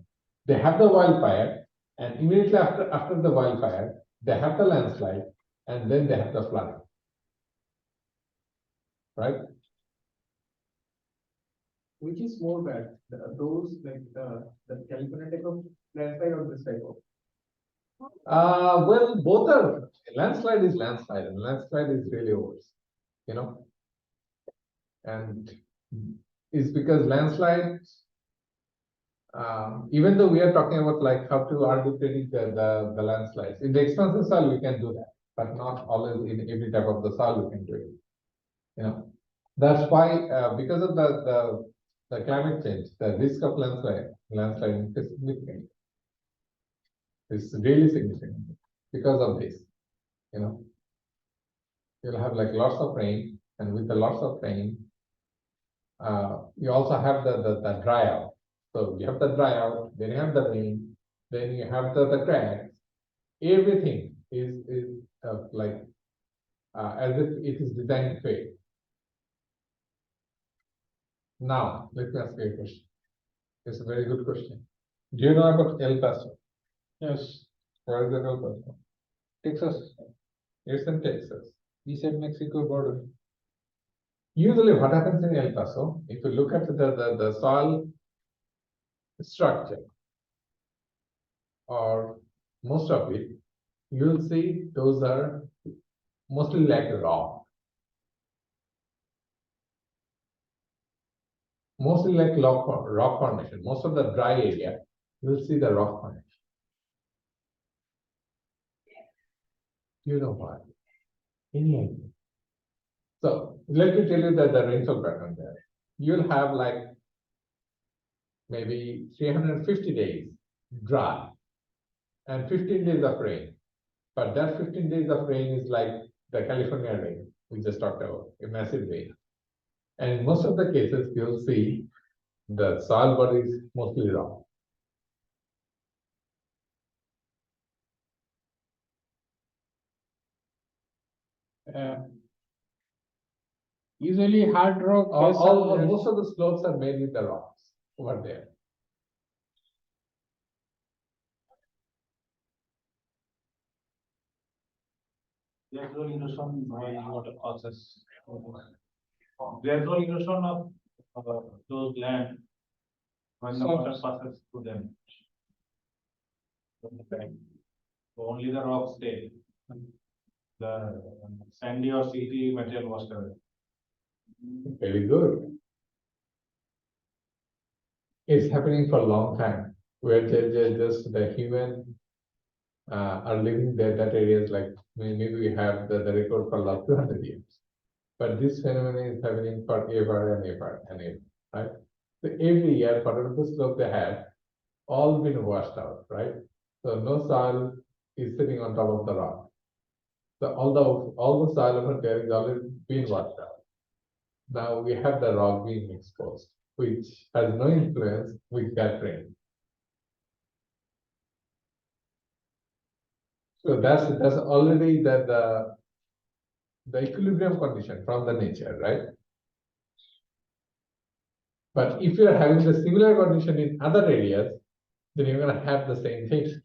they have the wildfire, and immediately after the wildfire, they have the landslide, and then they have the flooding. Right? Which is more bad, those like the California type of landslide or this type of? Well, both are, landslide is landslide, and landslide is really worse, you know. And it's because landslides, even though we are talking about like how to arbitrate the landslides, in the expansive soil we can do that, but not always in every type of the soil we can do it. You know, that's why because of the climate change, the risk of landslide is significant. It's really significant because of this. You know, you'll have like lots of rain, and with the lots of rain, you also have the dry out. So you have the dry out, then you have the rain, then you have the cracks. Everything is like as if it is designed to fail. Now, let me ask you a question. It's a very good question. Do you know about El Paso? Yes, Where is the El Paso? Texas, It's in Texas. beside Mexico border. Usually what happens in El Paso, if you look at the soil structure, or most of it, you'll see those are mostly like rock. Mostly like rock formation. Most of the dry area, you'll see the rock formation. You know why? Any idea? So let me tell you that the rainfall pattern there. You'll have like maybe 350 days dry and 15 days of rain. But that 15 days of rain is like the California rain we just talked about, a massive rain. And in most of the cases, you'll see the soil body is mostly rock. Usually hard rock. Most of the slopes are made with the rocks over there. Gradual erosion by water causes. Gradual erosion of those land when the water passes through them. So only the rocks stay. The sandy or CT material washed away. Very good. It's happening for a long time, where just the human are living there, that areas like maybe we have the record for last 200 years. But this phenomenon is happening for ever and ever and ever, right? So every year, whatever the slope they have, all been washed out, right? So no soil is sitting on top of the rock. So all the soil over there is already been washed out. Now we have the rock being exposed, which has no influence with that rain. So that's already the equilibrium condition from the nature, right? But if you're having the similar condition in other areas, then you're gonna have the same thing.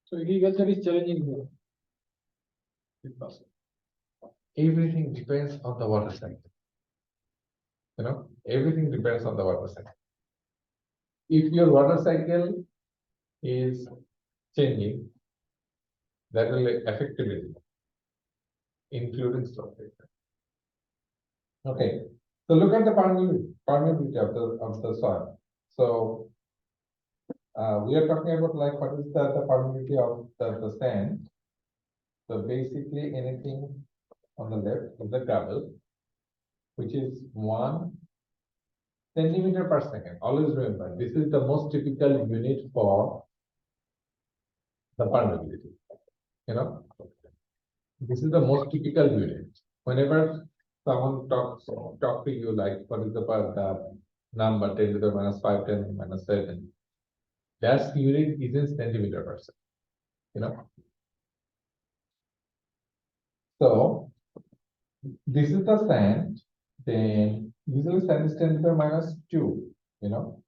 So agriculture is challenging here. Everything depends on the water cycle. You know, everything depends on the water cycle. If your water cycle is changing, that will affect everything, including storage. Okay, so look at the permeability of the soil. So we are talking about like what is the permeability of the sand. So basically anything on the left of the gravel, which is 1 centimeter per second. Always remember, this is the most typical unit for the permeability. You know, this is the most typical unit. Whenever someone talk to you like what is the number 10 to the minus 5, 10 to the minus 7, that unit is in centimeter per second. You know, so this is the sand. Then usually sand is 10 to the minus 2. You know,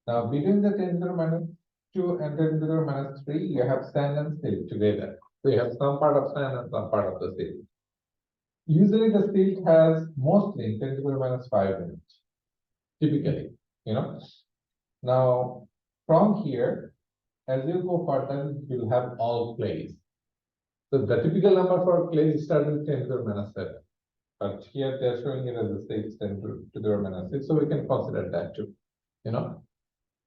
now between the 10 to the minus 2 and 10 to the minus 3, you have sand and silt together. So you have some part of sand and some part of the silt. Usually the silt has mostly 10 to the minus 5 units, typically, you know. Now, from here, as you go further, you'll have all clays. So the typical number for clays starts with 10 to the minus 7. But here they're showing it as a 6, 10 to the minus 6. So we can consider that too, you know.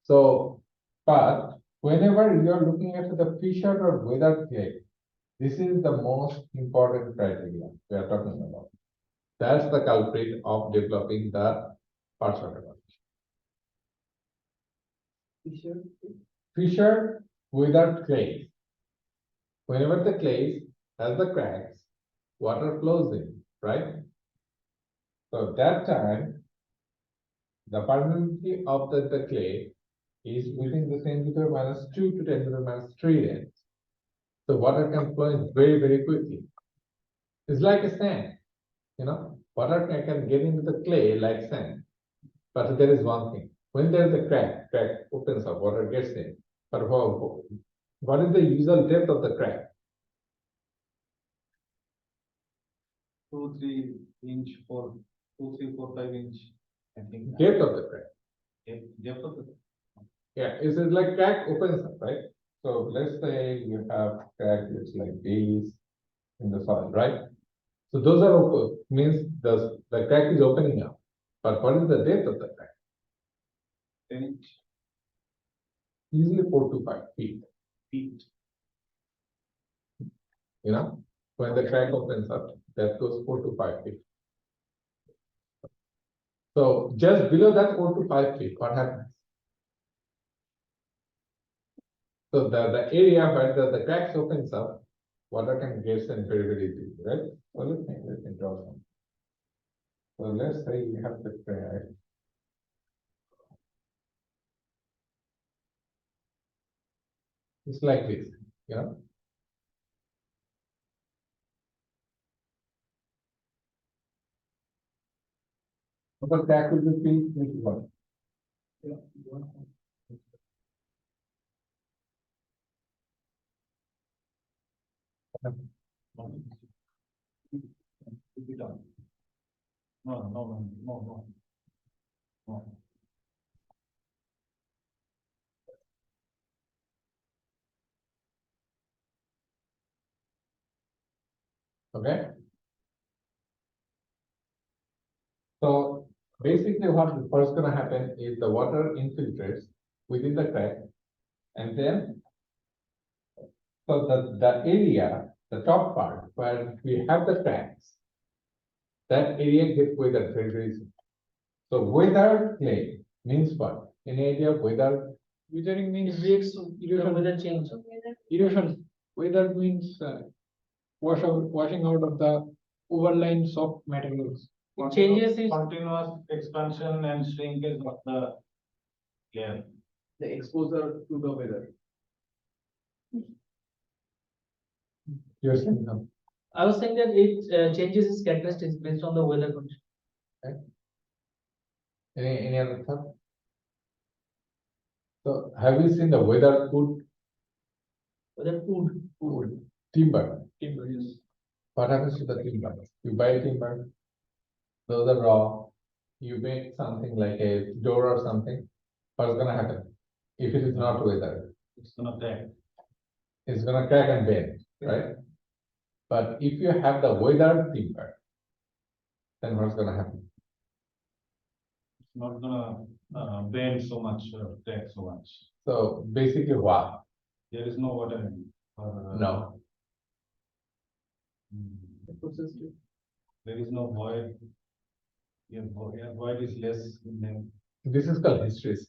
So, but whenever you're looking at the fissured or weathered clay, this is the most important criteria we are talking about. That's the culprit of developing the partial erosion. Fissured without clays. Whenever the clays has the cracks, water flows in, right? So that time, the permeability of the clay is within the 10 to the minus 2 to 10 to the minus 3 range. So water can flow in very, very quickly. It's like a sand, you know, water can get into the clay like sand. But there is one thing, when there is a crack opens up, water gets in. But what is the usual depth of the crack? 2, 3 inch, 4, 2, 3, 4, 5 inch. I think. Depth of the crack. Depth of the. Yeah, it's like crack opens up, right? So let's say you have crack that's like this in the soil, right? So those are open, means the crack is opening up. But what is the depth of the crack? 10 inch. Usually 4 to 5 feet. You know, when the crack opens up, that goes 4 to 5 feet. So just below that 4 to 5 feet, what happens? So the area where the cracks opens up, water can get in very, very easily, right? So let me draw some. So let's say you have the crack. It's like this, you know. The crack will be filled with water. No. Okay. So basically what is first gonna happen is the water infiltrates within the crack, and then so the area, the top part where we have the cracks, that area gets weathered very, very soon. So weathered clay means what? In area weathered, Withering means It reacts to the erosion. weather change. Erosion. Weather means washing out of the overlying soft materials. It changes its Continuous expansion and shrinkage of the layer. The exposure to the weather. you're saying no. I was saying that it changes its characteristics based on the weather condition. Any other thought? So have you seen the weather wood Weather food. timber? Timber, yes. What happens to the timber? You buy timber, those are raw, you make something like a door or something, what's gonna happen? If it is not weathered, It's gonna crack. it's gonna crack and bend, right? But if you have the weathered timber, then what's gonna happen? It's not gonna bend so much, crack so much. So basically what? There is no water in it. Or, No, mm, there is no void. Yeah, void is less in them. this is called hysteresis.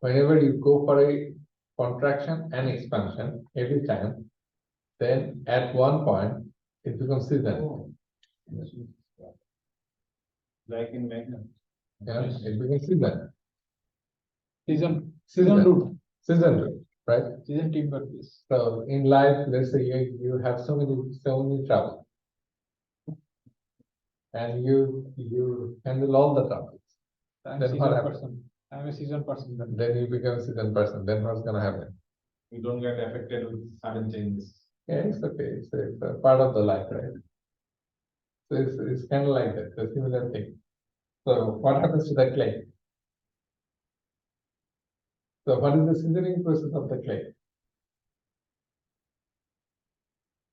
Whenever you go for a contraction and expansion every time, then at one point it becomes seasonal. Like in magnet. Yeah, it becomes season. Season Season. root, Season, right? season timber piece. So in life, let's say you have so many troubles. And you handle all the troubles. I'm Then season what happens? person. I'm a season person. Then you become a season person, then what's gonna happen? We don't get affected with sudden changes. Yeah, it's okay, it's a part of the life, right? So it's kind of like that, a similar thing. So what happens to the clay? So what is the seasoning process of the clay?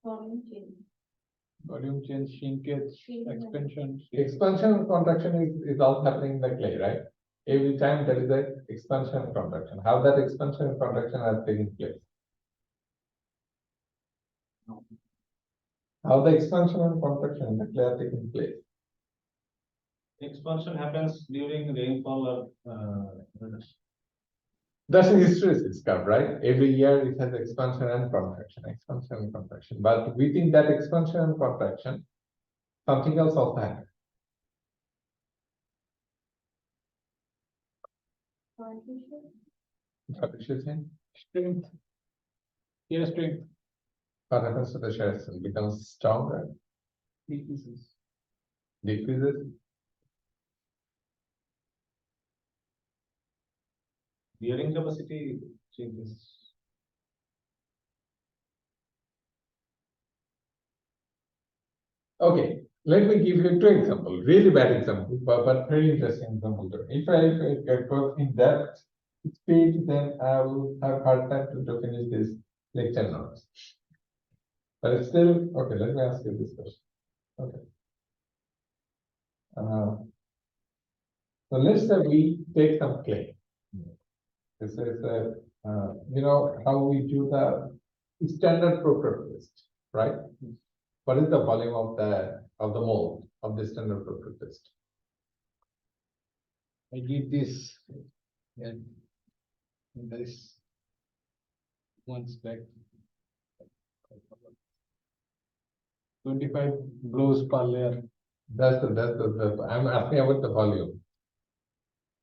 Volume change. Volume change, shrinkage, Shrinkage. expansion. Expansion and contraction is all happening in the clay, right? Every time there is a expansion and contraction. How that expansion and contraction are taking place? How the expansion and contraction in the clay are taking place? Expansion happens during rainfall or That's a hysteresis curve, right? Every year it has expansion and contraction. But within that expansion and contraction, something else also happens. Partition. What is she saying? Strength. Here strength. What happens to the shell cell? Becomes stronger, Decreases. decreases. bearing capacity changes. Okay, let me give you two examples, really bad example, but very interesting example. If I go in that speed, then I will have hard time to finish this lecture notes. But it's still, okay, let me ask you this question. Okay. So let's say we take some clay. This is you know how we do the standard proper test, right? What is the volume of the mold of the standard proper test? I did this. And this once back. 25 blows per layer. That's I'm asking about the volume.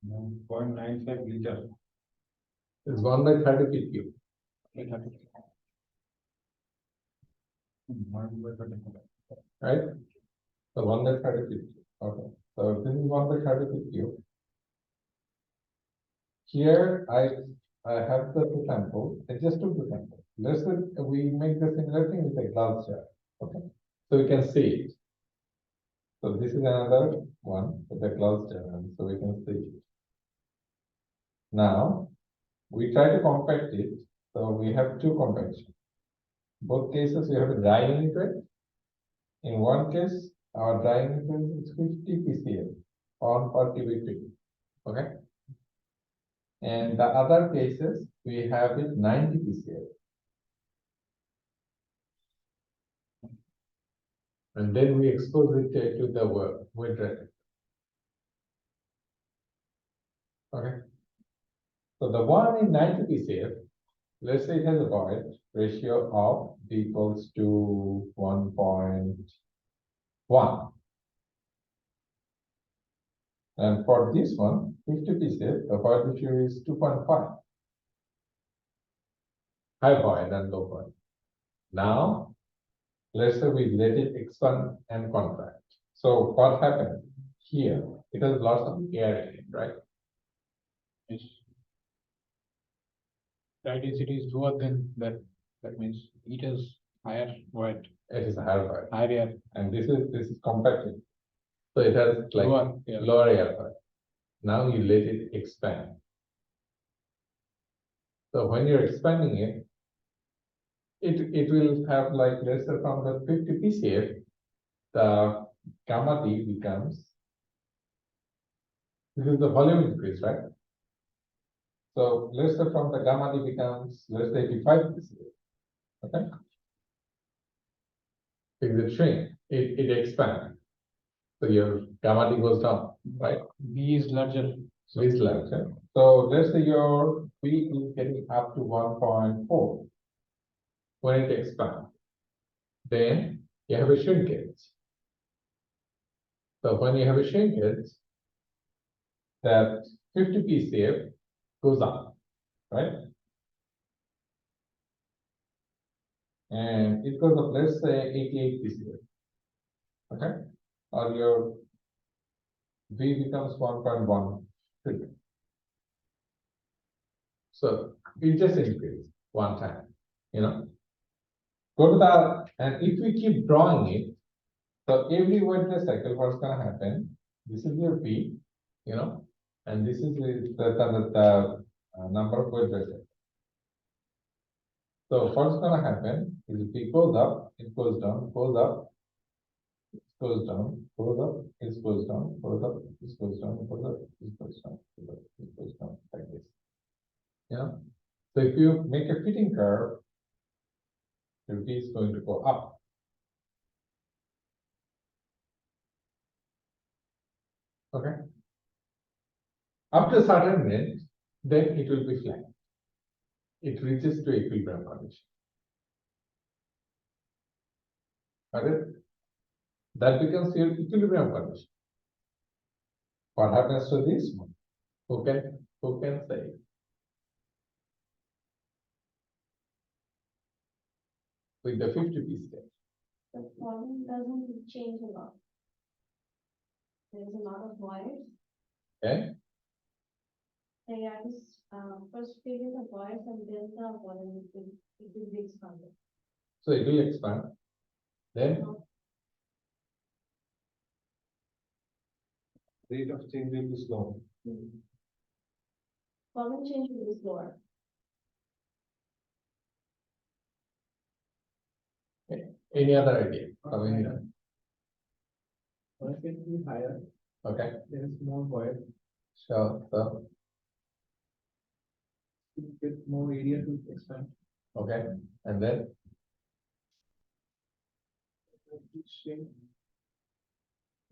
0.95 liter. It's 1 by 30 feet cube, 1 by 30. right? So 1 by 30 feet cube. Okay. So this is 1 by 30 feet cube. Here I have the sample. I just took the sample. Let's say we make the similar thing with a glass jar. Okay. So we can see it. So this is another one with the glass jar, so we can see it. Now we try to compact it. So we have two compaction. Both cases we have a drying liquid. In one case, our drying liquid is 50 PCL on per cubic feet. Okay. And the other cases we have it 90 PCL. And then we expose it to the wind racket. Okay. So the one in 90 PCF, let's say it has a void ratio of B equals to 1.1. And for this one, 50 PCF, the void ratio is 2.5. High void and low void. Now, let's say we let it expand and contract. So what happens here? It has lots of air in it, right? Dye density is lower than that. That means it is higher void, It is a higher void. higher air. And this is compacted. So it has like Yeah. lower airflow. Now you let it expand. So when you're expanding it, it will have like, let's say from the 50 PCF, the gamma D becomes, this is the volume increase, right? So let's say from the gamma D becomes, let's say 85 PCF, okay? Because it shrink, it expands. So your gamma D goes down, right? B is larger. So it's larger. So let's say your V is getting up to 1.4. When it expands, then you have a shrinkage. So when you have a shrinkage, that 50 PCF goes up, right? And it goes up, let's say 88 PCF. Okay? Or your V becomes 1.1 trillion. So it just increases one time, you know. Go to the, and if we keep drawing it, so every Whitney cycle, what's gonna happen? This is your P, you know, and this is the number of Whitney cycles. So what's gonna happen is if it goes up, it goes down, goes up, it goes down, goes up, it goes down, goes up, it goes down, goes up, it goes down, goes up, it goes down, like this. You know, so if you make a fitting curve, your P is going to go up. Okay. Up to a certain rate, then it will be flat. It reaches to equilibrium condition. Got it? That becomes your equilibrium condition. What happens to this one? Who can say? With the 50 piece state. The volume doesn't change a lot. There's a lot of wires. Okay? They are this, first period of wires and then the volume it will be expanded. So it will expand. Then Rate of change will be slow. Volume change will be slower. any other idea? Of any other? Wires can be higher, Okay, there is more wire, so you get more area to expand. okay, and then Shrink.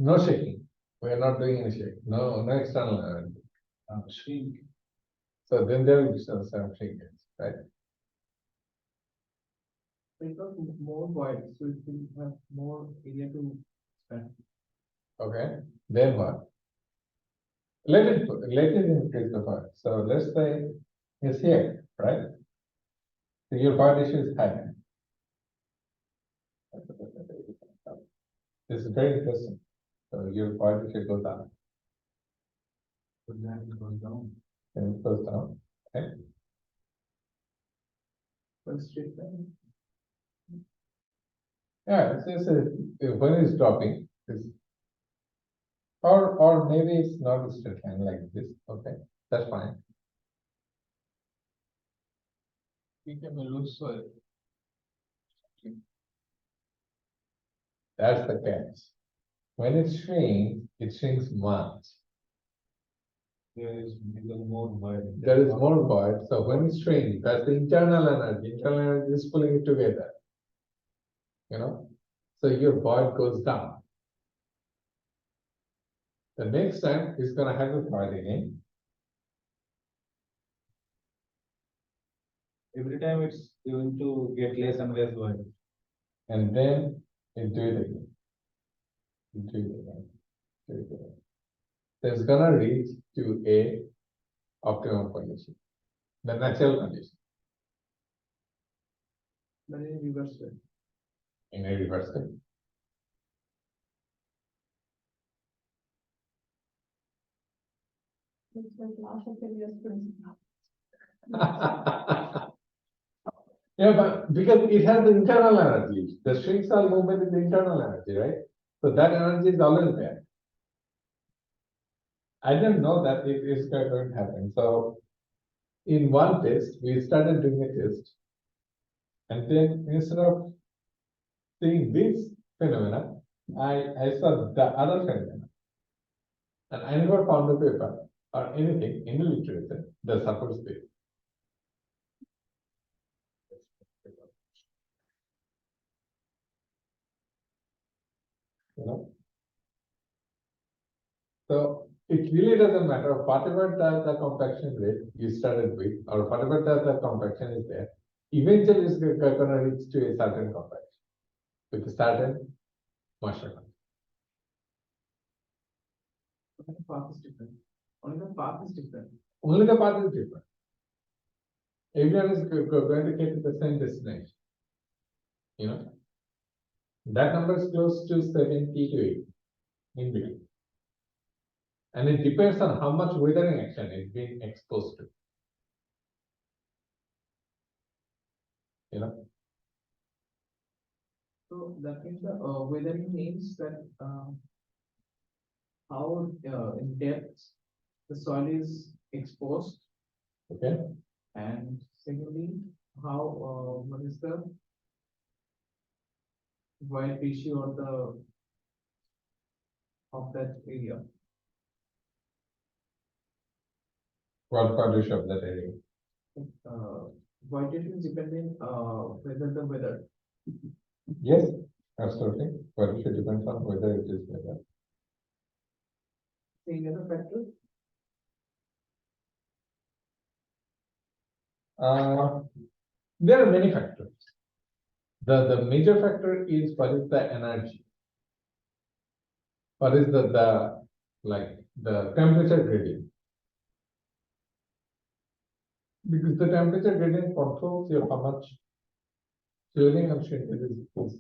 no shaking. We are not doing any shaking. No external Shrink. So then there will be some shrinkage, right? Because more wire, so it will have more area to expand. Okay, then what? Let it increase the fire. So let's say it's here, right? So your fire issue is high. This is very interesting. So your fire issue goes down, But then it goes down. and it goes down. Okay, First straight line. yeah, it's just when it's dropping, it's or maybe it's not a straight line like this. Okay, that's fine. We can lose soil. That's the catch. When it shrinks much. There is because more wire. There is more void. So when it shrinks, that's the internal energy. Internal energy is pulling it together. You know, so your void goes down. The next time it's gonna have a void again. Every time it's going to get less and less wire. And then it do it again. It do it again. Do it again. So it's gonna reach to a optimum condition, the natural condition Then in reverse way. in a reverse way. It's like last of the years principle. Yeah, but because it has the internal energy, the shrinks are movement in the internal energy, right? So that energy is always there. I didn't know that it is going to happen, so. In one test, we started doing a test. And then instead of seeing this phenomena, I saw the other phenomena. And I never found a paper or anything in the literature that supports this. You know? So it really doesn't matter whatever the compaction rate you started with, or whatever the compaction is there, eventually it's going to reach to a certain compaction with a certain motion. The path is different. Only the path is different. Only the path is different. Everyone is going to get to the same destination. You know, that number is close to 70 to 80 in between. And it depends on how much weathering action is being exposed to. You know, So that means the weathering means that how in depth the soil is exposed, okay. and secondly, how what is the wild ratio or the of that area. What condition of that area? Wild ratio is dependent whether the weather. Yes, absolutely. Condition depends on whether it is weather. Any other factor? There are many factors. The major factor is what is the energy. What is the like the temperature gradient? Because the temperature gradient controls your how much flooding and shrinkage is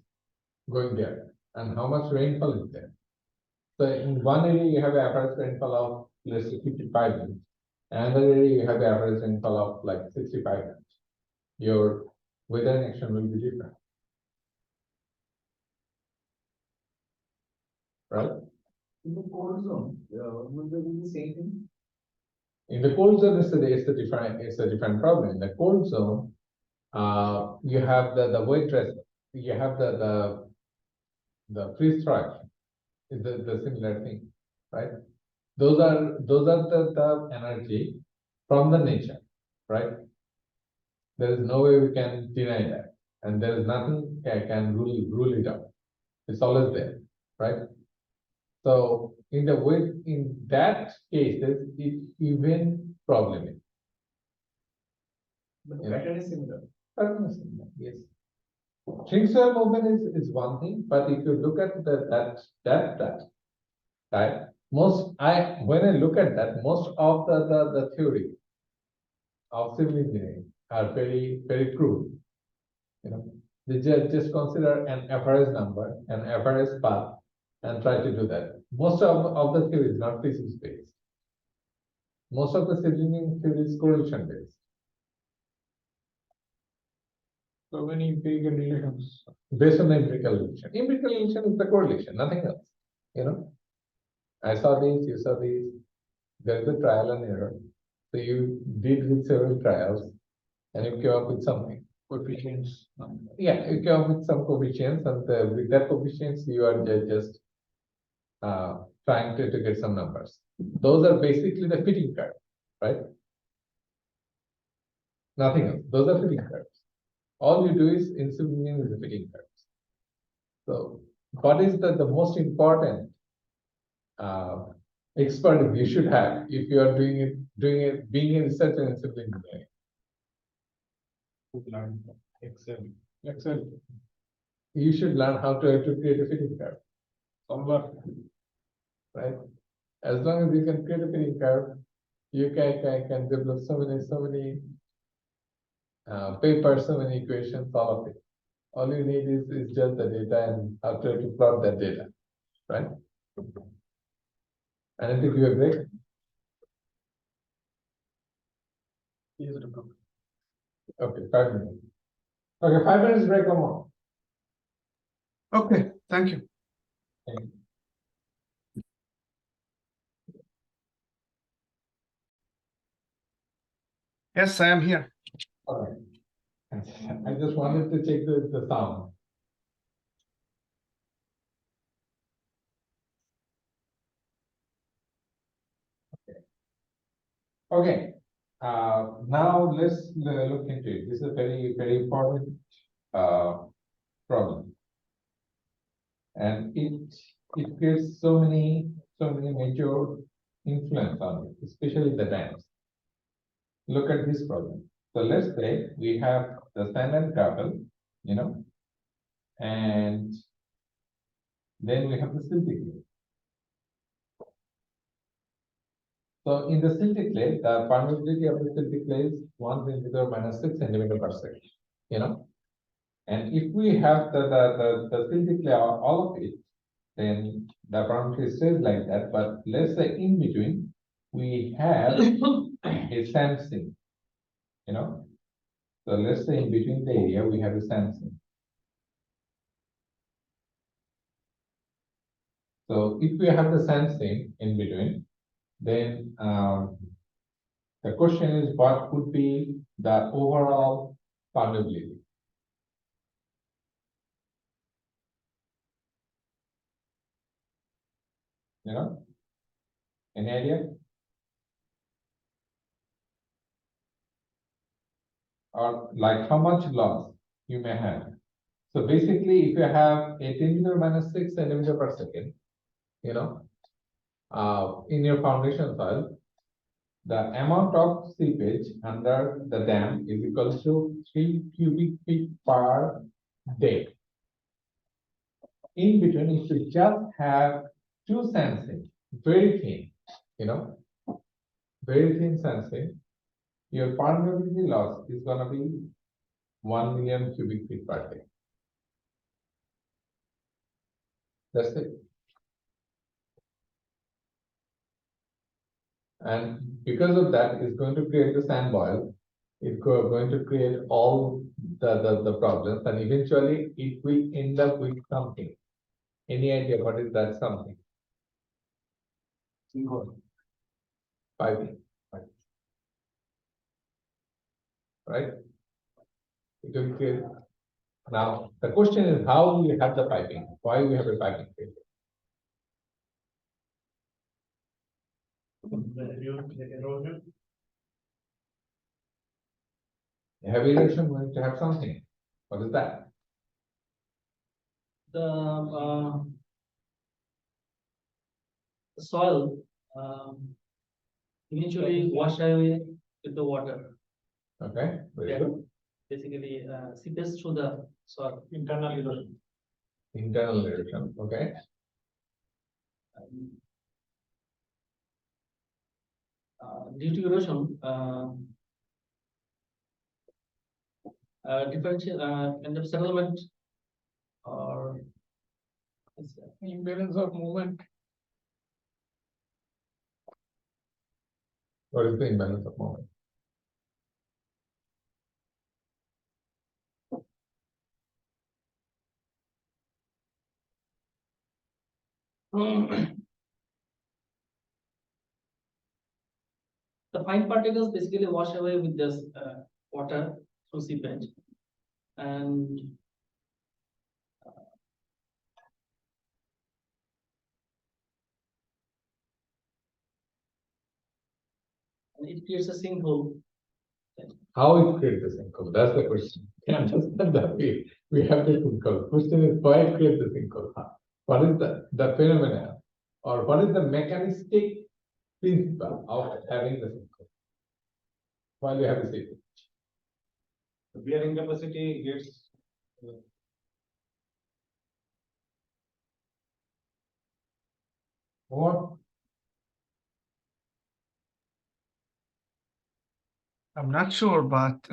going there and how much rainfall is there. So in one area you have average rainfall of let's say 55 inches. Another area you have average rainfall of like 65 inches. Your weather action will be different. Right? In the cold zone, will there be the same thing? In the cold zone, it's a different problem. In the cold zone, you have the weight rest, you have the freeze thaw action. Is the similar thing, right? Those are the energy from the nature, right? There is no way we can deny that, and there is nothing can rule it out. It's always there, right? So in that cases, it's even problematic. But the Yeah. pattern is similar. Yes. Shrink soil movement is one thing, but if you look at that, right? When I look at that, most of the theory of civil engineering are very crude. You know, they just consider an average number, an average path, and try to do that. Most of the theory is not physics based. Most of the civil engineering theory is correlation based. So many empirical relations. Based on the empirical relation. Empirical relation is the correlation, nothing else. You know, I saw this, you saw this. There is a trial and error. So you did with several trials, and you came up with something. Coefficients. Yeah, you came up with some coefficients, and with that coefficients, you are just trying to get some numbers. Those are basically the fitting curve, right? Nothing else. Those are fitting curves. All you do is in civil engineering is the fitting curves. So, what is the most important expertise you should have if you are being a researcher in civil engineering? Excel. You should learn how to create a fitting curve, Solver. right? As long as you can create a fitting curve, you can develop so many papers, so many equations, all of it. All you need is just the data and how to plot that data, right? And I think you agree. Okay, 5 minutes. Okay, 5 minutes break, come on. Okay, thank you. Thank you. Yes, I am here. All right. I just wanted to check the sound. Okay, now let's look into it. This is a very, very important problem. And it creates so many major influence on it, especially the dams. Look at this problem. So let's say we have the sand and gravel, you know, and then we have the silty clay. So in the silty clay, the permeability of the silty clay is 1 centimeter minus 6 centimeter per second, you know. And if we have the silty clay, all of it, then the permeability stays like that. But let's say in between, we have a sand sink, you know. So let's say in between the area, we have a sand sink. So if we have the sand sink in between, then the question is what would be the overall permeability? You know, any idea? Or like how much loss you may have. So basically, if you have a 10 to the minus 6 centimeter per second, you know, in your foundation soil, the amount of seepage under the dam is equal to 3 cubic feet per day. In between, if you just have two sand sinks, very thin, you know, very thin sand sink, your permeability loss is gonna be 1 million cubic feet per day. That's it. And because of that, it's going to create the sand boil. It's going to create all the problems, and eventually it will end up with something. Any idea what is that something? Piping. Right? It will create. Now the question is how we have the piping? Why we have a piping failure? Heavy erosion going to have something. What is that? The soil eventually wash away with the water. Okay, very Yeah. good. Basically, seeps through the soil. Internal erosion. Internal erosion. Okay. Due to erosion, differential kind of settlement or Imbalance of movement. What is the imbalance of moment? the fine particles basically wash away with this water through seepage, and it creates a sinkhole. How it creates the sinkhole? That's the question. Can understand that we have the sinkhole. Question is why it creates the sinkhole? What is the phenomenon? Or what is the mechanistic principle of having the sinkhole? While we have a seepage. The bearing capacity gets. What? I'm not sure, but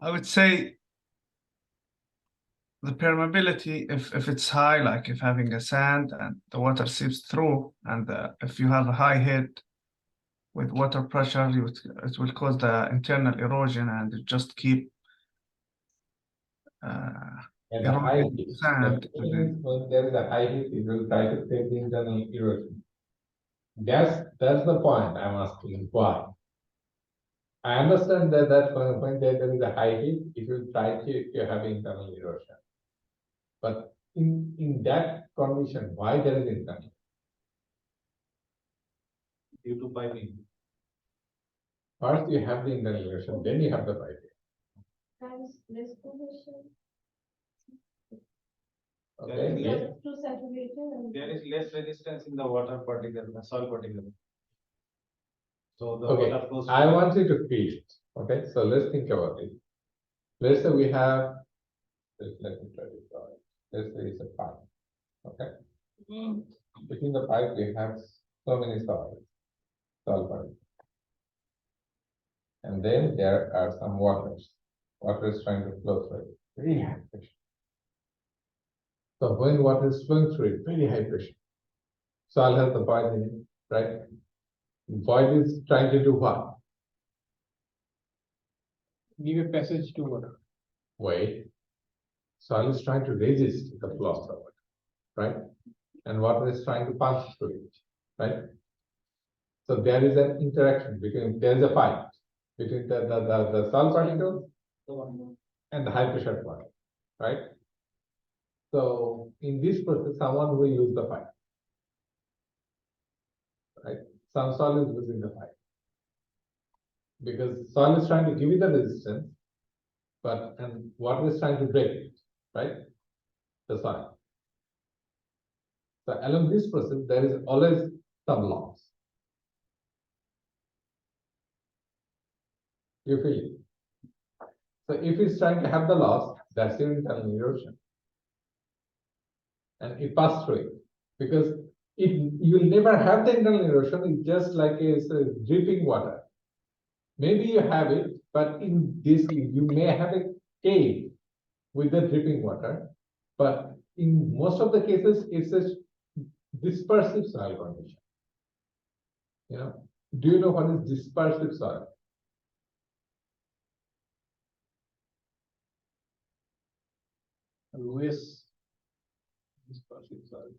I would say the permeability, if it's high, like if having a sand and the water seeps through, and if you have a high head with water pressure, it will cause the internal erosion and it just keep And the high eroding heat. sand. The question is when there is a high heat, it will try to create the internal erosion. That's the point I'm asking. Why? I understand that when there is a high heat, it will try to have internal erosion. But in that condition, why there is internal? Due to piping. First you have the internal erosion, then you have the piping. And this position. Okay, Yes. yes. Too saturated and. There is less resistance in the water particle, the soil particle. So the Okay, water flows. I want you to feel it. Okay, so let's think about it. Let's say we have, let me try to draw it. Let's say it's a pipe. Okay. Between the pipe, we have so many soil particles. And then there are some waters. Water is trying to flow through it. Very high pressure. So when water is flowing through it, very high pressure. Soil has the void in it, right? Void is trying to do what? Give a passage to water. Wait. Soil is trying to resist the flow of the water, right? And water is trying to pass through it, right? So there is an interaction between, there is a fight between the soil particle and the high pressure water, right? So in this process, someone will use the pipe, right? Some soil is using the pipe because soil is trying to give you the resistance, and water is trying to break it, right? The soil. So along this process, there is always some loss. You feel it? So if it's trying to have the loss, that's your internal erosion. And it passes through it. Because you will never have the internal erosion, it's just like a dripping water. Maybe you have it, but in this, you may have a cave with the dripping water. But in most of the cases, it's a dispersive soil condition. You know, do you know what is dispersive soil? Lewis. Dispersive soil.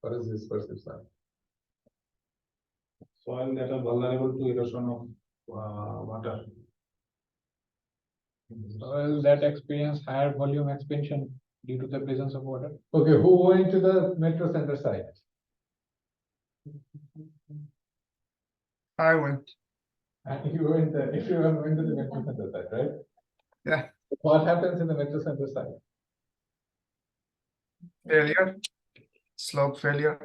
What is dispersive soil? Soil that are vulnerable to erosion of water. Soil that experience higher volume expansion due to the presence of water. Okay, who went to the metro center site? I went. And you went there, if you went to the metro center site, right? Yeah. What happens in the metro center site? Failure. Slope failure.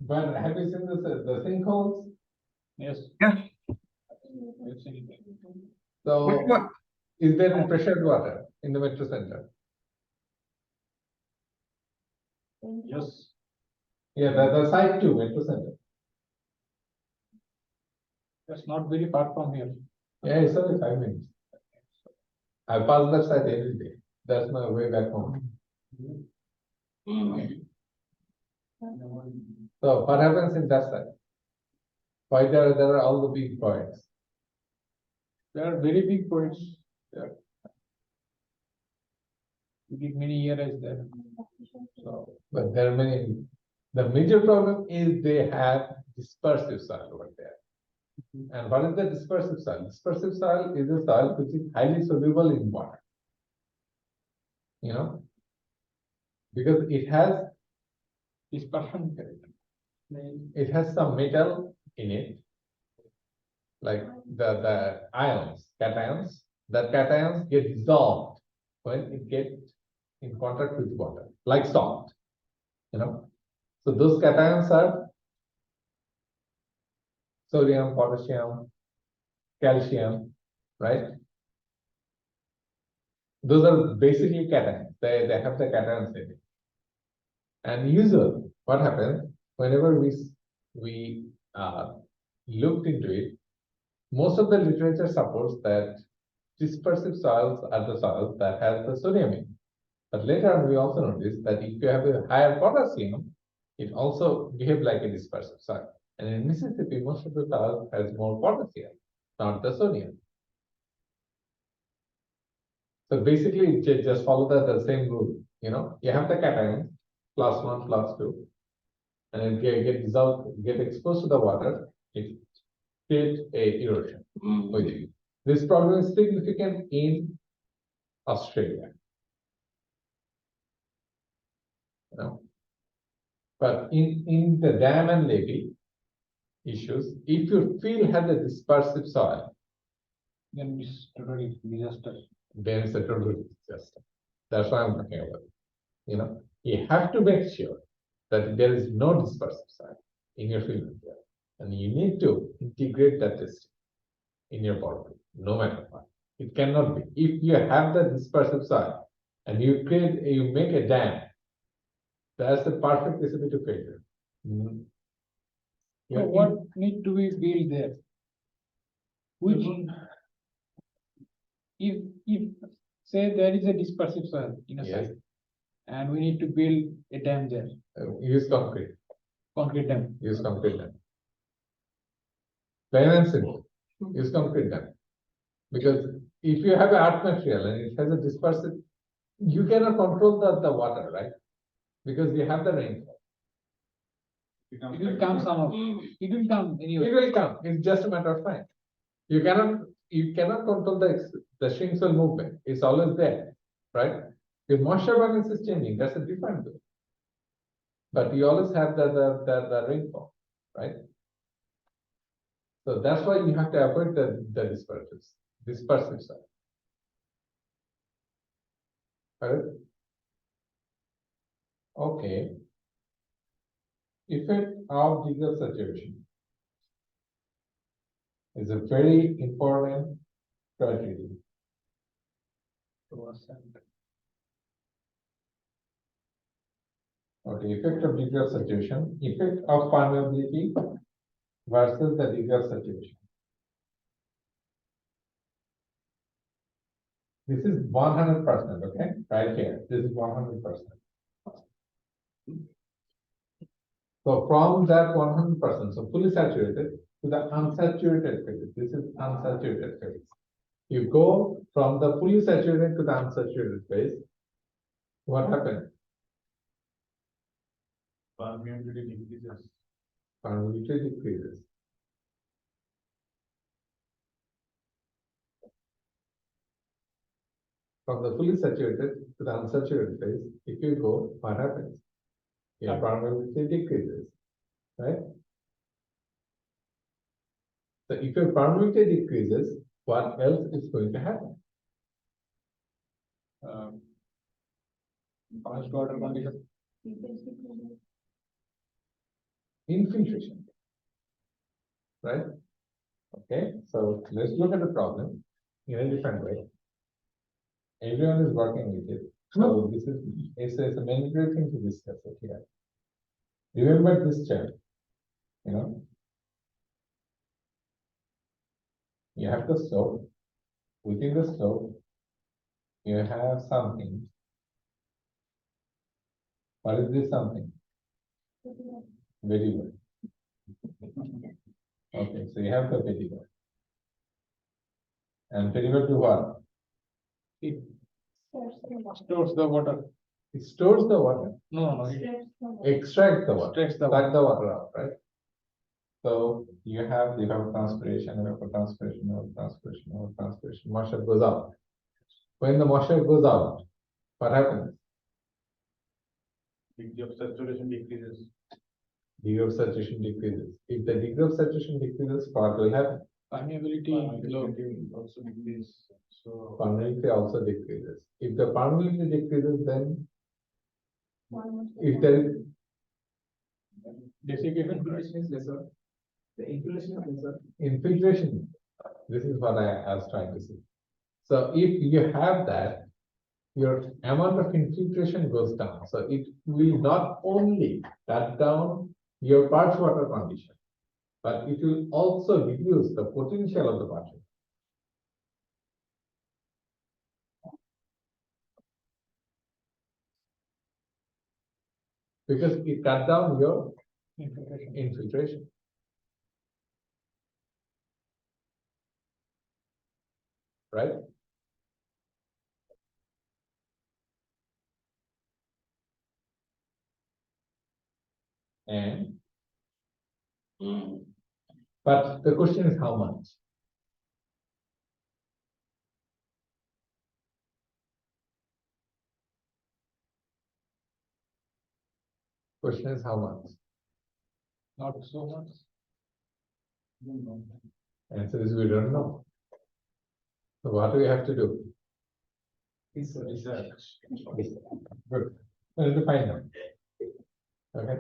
But have you seen the sinkholes? Yes. Yeah. I've seen it. Which So one? is there any pressured water in the metro center? Yes. Yeah, the site too, metro center. That's not very far from here. Yeah, it's only 5 minutes. I pass that site every day. That's my way back home. So what happens in that site? Why there are all the big points? There are very big points there. We did many years there. So, but there are many. The major problem is they have dispersive soil over there. And what is the dispersive soil? Dispersive soil is a soil which is highly soluble in water. You know, because it has Dispersion. some metal in it, like the ions, cations. That cations get dissolved when it gets in contact with water, like salt. You know, so those cations are sodium, potassium, calcium, right? Those are basically cations. They have the cations in it. And usually, what happens whenever we looked into it, most of the literature supports that dispersive soils are the soils that have the sodium in. But later on, we also noticed that if you have a higher potassium, it also behaves like a dispersive soil. And in Mississippi, most of the soil has more potassium, not the sodium. So basically, just follow the same rule. You know, you have the cation, +1, +2, and it get dissolved, get exposed to the water, it creates a erosion with it. This problem is significant in Australia. You know? But in the dam and levee issues, if your field has a dispersive soil, Then it's totally disaster. then it's a total disaster. That's why I'm talking about. You know, you have to make sure that there is no dispersive soil in your field area, and you need to integrate that testing in your boundary, no matter what. It cannot be. If you have the dispersive soil and you make a dam, that's the perfect recipe to failure. So what need to be built there? Which, if, say there is a dispersive soil in a Yes, site, and we need to build a dam there, use concrete, concrete dam. use concrete dam. Plain and simple, use concrete dam. Because if you have an art material and it has a dispersive, you cannot control the water, right? Because you have the rainfall. It will come somehow, it will come anyway. It will come, it's just a matter of time. You cannot control the shrink cell movement, it's always there, right? Your moisture balance is changing, that's a different way. But you always have the rainfall, right? So that's why you have to avoid the dispersive side. Correct? Okay. Effect of degree saturation is a very important criteria. Okay, effect of degree of saturation, effect of permeability versus the degree of saturation. This is 100%, okay? Right here, this is 100%. So from that 100%, so fully saturated to the unsaturated phase, this is unsaturated phase. You go from the fully saturated to the unsaturated phase, what happens? Permeability decreases. Permeability decreases. From the fully saturated to the unsaturated phase, if you go, what happens? Your permeability decreases, right? So if your permeability decreases, what else is going to happen? Past water condition. Infiltration, right? Okay, so let's look at the problem in a different way. Everyone is working with it. So this is it's a mandatory thing to discuss it here. Remember this chart, you know. You have the slope. Within the slope, you have something. What is this something? Variable. Okay, so you have the variable. And variable to what? It stores the water. It stores the water, No, it extracts the water, extracts the suck water. the water out, right? So you have transpiration, transpiration, moisture goes out. When the moisture goes out, what happens? Degree of saturation decreases. Degree of saturation decreases. If the degree of saturation decreases, what will happen? Permeability low. Also decrease. So Permeability also decreases. If the permeability decreases, then if there is Desiccation. Infiltration is lesser. The infiltration is lesser. infiltration, this is what I was trying to say. So if you have that, your amount of infiltration goes down. So it will not only cut down your parts water condition, but it will also reduce the potential of the particle. Because it cut down your infiltration. Right? And but the question is how much? Question is how much? Not so much. Answer is we don't know. So what do we have to do? Research. Good. We need to find out. Okay.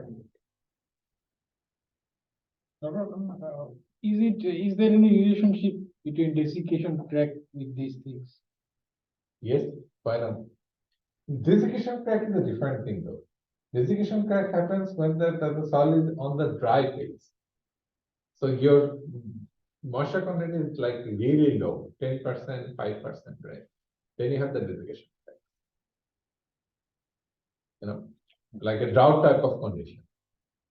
Is there any relationship between desiccation crack with these things? Yes, why not? Desiccation crack is a different thing though. Desiccation crack happens when the soil is on the dry phase. So your moisture content is like really low, 10%, 5%, right? Then you have the desiccation crack. You know, like a drought type of condition.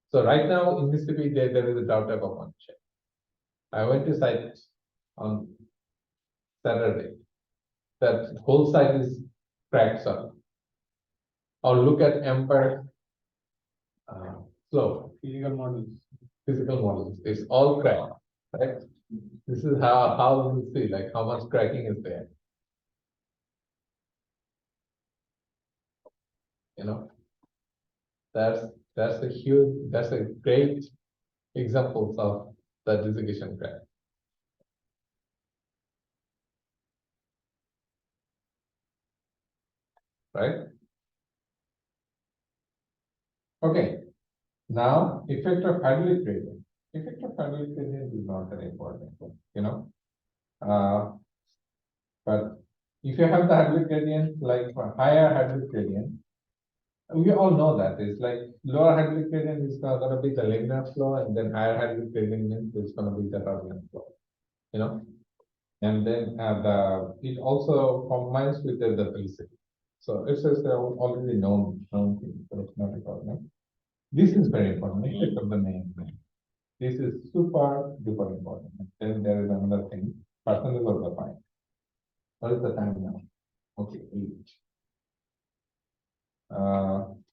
So right now in Mississippi, there is a drought type of condition. I went to site on Saturday. That whole site is cracked soil. Or look at Empire slope, Physical models. physical models. It's all cracked, right? This is how you see like how much cracking is there. You know, that's a great examples of the desiccation crack. Right? Okay. Now, effect of hydraulic gradient. Effect of hydraulic gradient is not very important, you know. But if you have the hydraulic gradient, like higher hydraulic gradient, we all know that it's like lower hydraulic gradient is gonna be the laminar flow, and then higher hydraulic gradient means it's gonna be the turbulent flow, you know. And then it also combines with the velocity. So it's just already known thing, so it's not a problem. This is very important, effect of the main thing. This is super duper important. Then there is another thing, percentage of the fine. What is the time now? Okay, 8.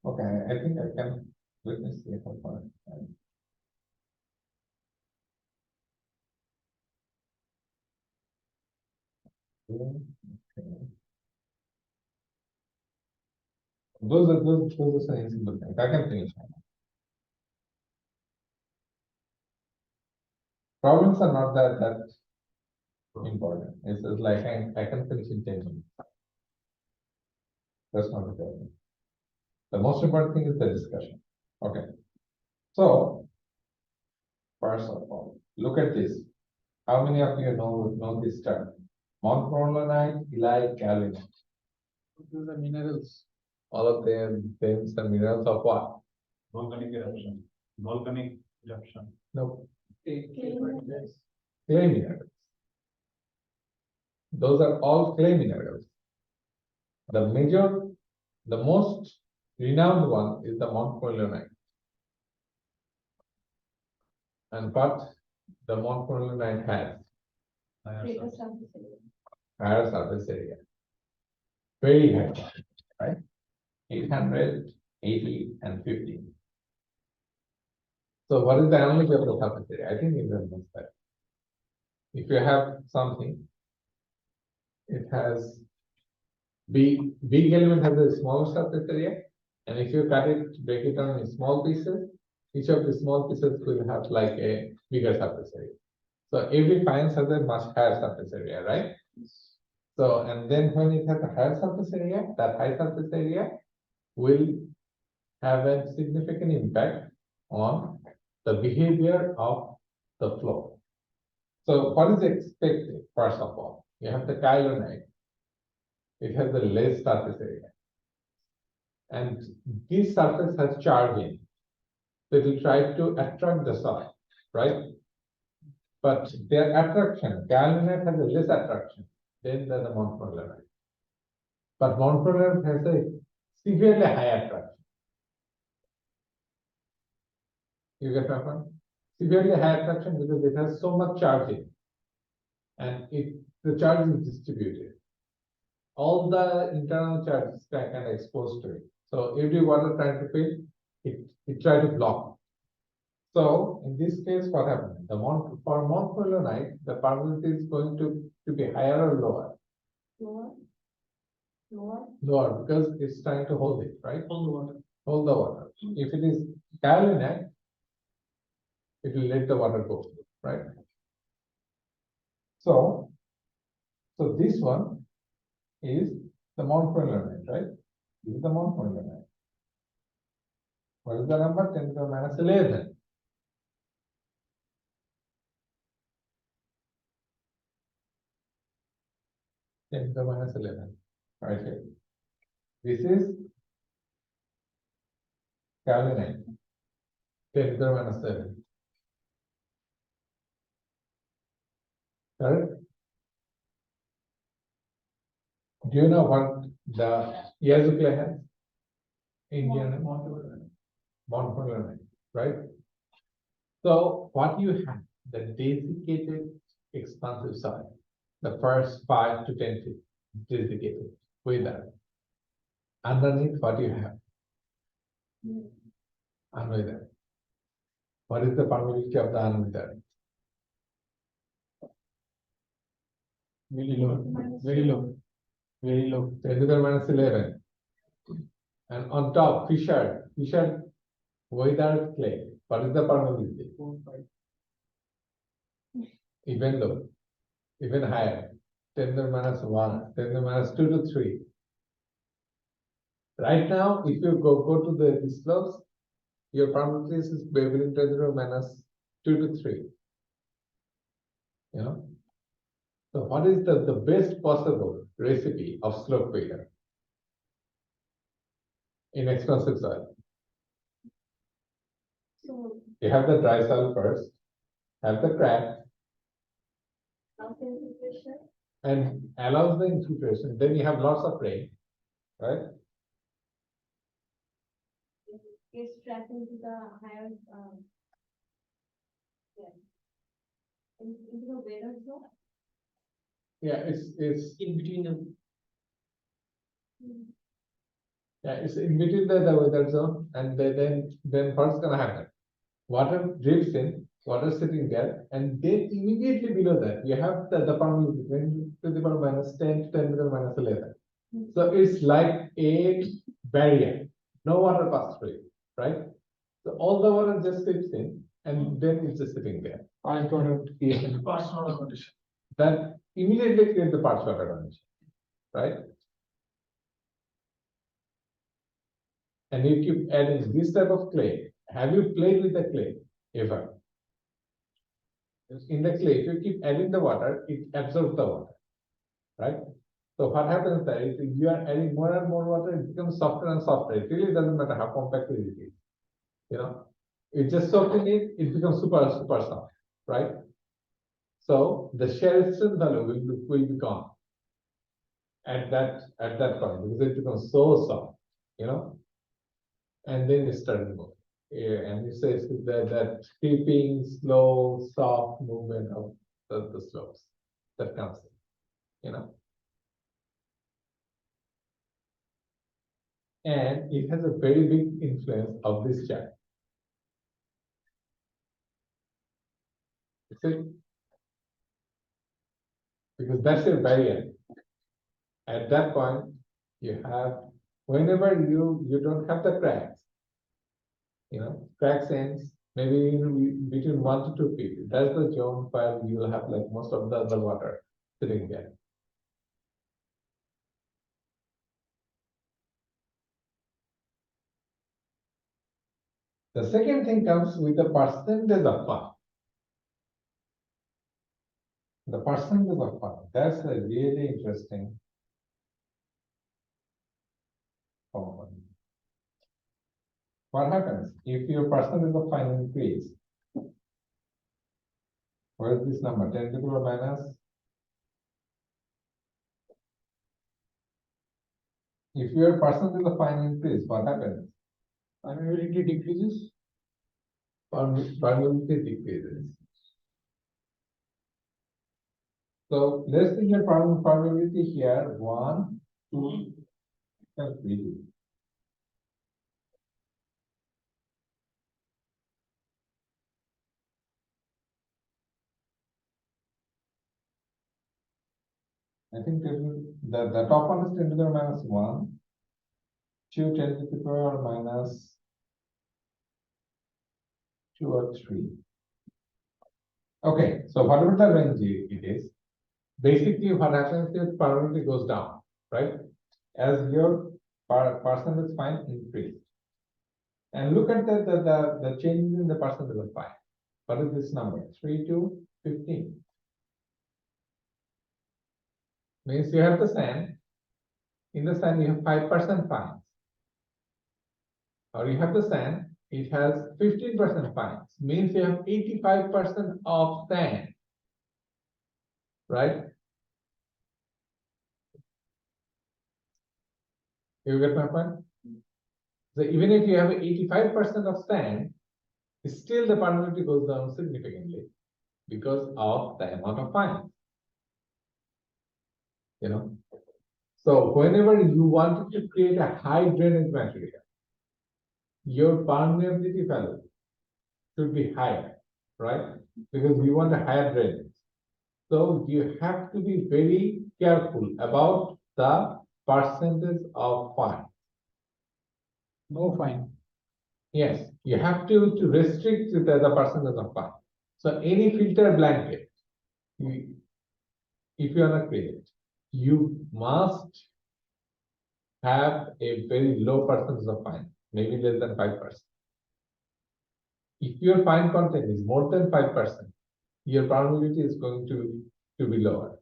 Okay, I think I can, let me see how far. Okay. Those are some simple things. I can finish. Problems are not that important. It's just like I can finish in 10 minutes. That's not the problem. The most important thing is the discussion. Okay. So, first of all, look at this. How many of you know this term? Montmorillonite, elite, galenite. Those are minerals. All of them names the minerals of what? Volcanic eruption. Volcanic eruption. No, Clay clay minerals. Those are all clay minerals. The most renowned one is the Montmorillonite. And what the Montmorillonite has? Greater surface area. Higher surface area. Very high, right? 800, 80, and 50. So what is the analysis of the surface area? I think it knows that. If you have something, it has big element has a small surface area, and if you cut it, break it down in small pieces, each of the small pieces will have like a bigger surface area. So every fine has a much higher surface area, right? So, and then when it has a higher surface area, that high surface area will have a significant impact on the behavior of the flow. So what is expected, first of all? You have the kyanite. It has a less surface area. And this surface has charge in. So it will try to attract the soil, right? But their attraction, kyanite has a less attraction than the Montmorillonite. But Montmorillonite has a severely high attraction. You get my point? Severely high attraction because it has so much charge in. And the charge is distributed. All the internal charges kind of exposed to it. So every water trying to fill, it try to block So in this case, what happened? For montmorillonite, the permeability is going to be higher or lower? Lower. Lower. Lower, because it's trying to hold it, right? Hold the water. Hold the water. If it is kaolinite, it will let the water go, right? So this one is the montmorillonite, right? This is the montmorillonite. What is the number? 10 to the minus 11. Ten to the minus 11, right here. This is kaolinite. 10 to the minus 7. Correct? Do you know what the Yazukle has? Indian montmorillonite, right? So what you have, the desiccated expansive soil, the first 5 to 10 feet desiccated with that. Underneath, what you have? Unweathered. What is the permeability of the unweathered? Very low, very low, very low. 10 to the minus 11. And on top, fissured weathered clay. What is the permeability? 4, 5. Even low, even higher. 10 to the minus 1, 10 to the minus 2 to 3. Right now, if you go to the slopes, your permeability is between 10 to the minus 2 to 3. You know? So what is the best possible recipe of slope failure in expansive soil? So, You have the dry soil first, have the crack, how can you pressure? and allows the infiltration. Then you have lots of rain, right? Is tracking to the higher, yeah. Into the weather zone? Yeah, it's In between them. yeah, it's in between the weather zone, and then what's gonna happen? Water drifts in, water sitting there, and then immediately below that you have the permeability 10 to the power minus 10 to 10 to the minus 11. So it's like a barrier, no water pass through it, right? So all the water just sits in, and then it's just sitting there. I got it. Yeah. Personal condition. That immediately creates the parched water condition, right? And you keep adding this type of clay. Have you played with the clay ever? In the clay, if you keep adding the water, it absorbs the water, right? So what happens there is you are adding more and more water, it becomes softer and softer. It really doesn't matter how compact it is. You know, it just soaked in it, it becomes super soft, right? So the shear strength value will be gone at that point because it becomes so soft, you know, and then it starts to move. Yeah, and it says that creeping, slow, soft movement of the slopes that comes in, you know. And it has a very big influence of this chart. See? Because that's your barrier. At that point, you have, whenever you don't have the cracks, you know, cracks ends maybe in between 1 to 2 feet. That's the zone where you will have like most of the water sitting there. The second thing comes with the percentage of fun. The percentage of fun. That's a really interesting component. What happens if your percentage of fun increase? What is this number? 10 to the power minus. If your percentage of fine increase, what happens? Permeability decreases. Permeability decreases. So let's think your permeability here 1, 2, and 3. . I think the top one is 10 to the power -1. 2 10 to the power -2 or 3. Okay, so whatever the range it is, basically what happens is probability goes down, right? As your percentage fine increase. And look at the change in the percentage of fine. What is this number? 3 to 15. Means you have the sand. In the sand, you have 5% fines. Or you have the sand, it has 15% fines. Means you have 85% of sand. Right? You get my point? So even if you have 85% of sand, still the permeability goes down significantly because of the amount of fines. You know, so whenever you want to create a high drainage material, your permeability value should be higher, right? Because you want a higher drainage. So you have to be very careful about the percentage of fine. No fine. Yes, you have to restrict the percentage of fine. So any filter blanket, if you are not create, you must have a very low percentage of fine, maybe less than 5%. If your fine content is more than 5%, your permeability is going to be lower.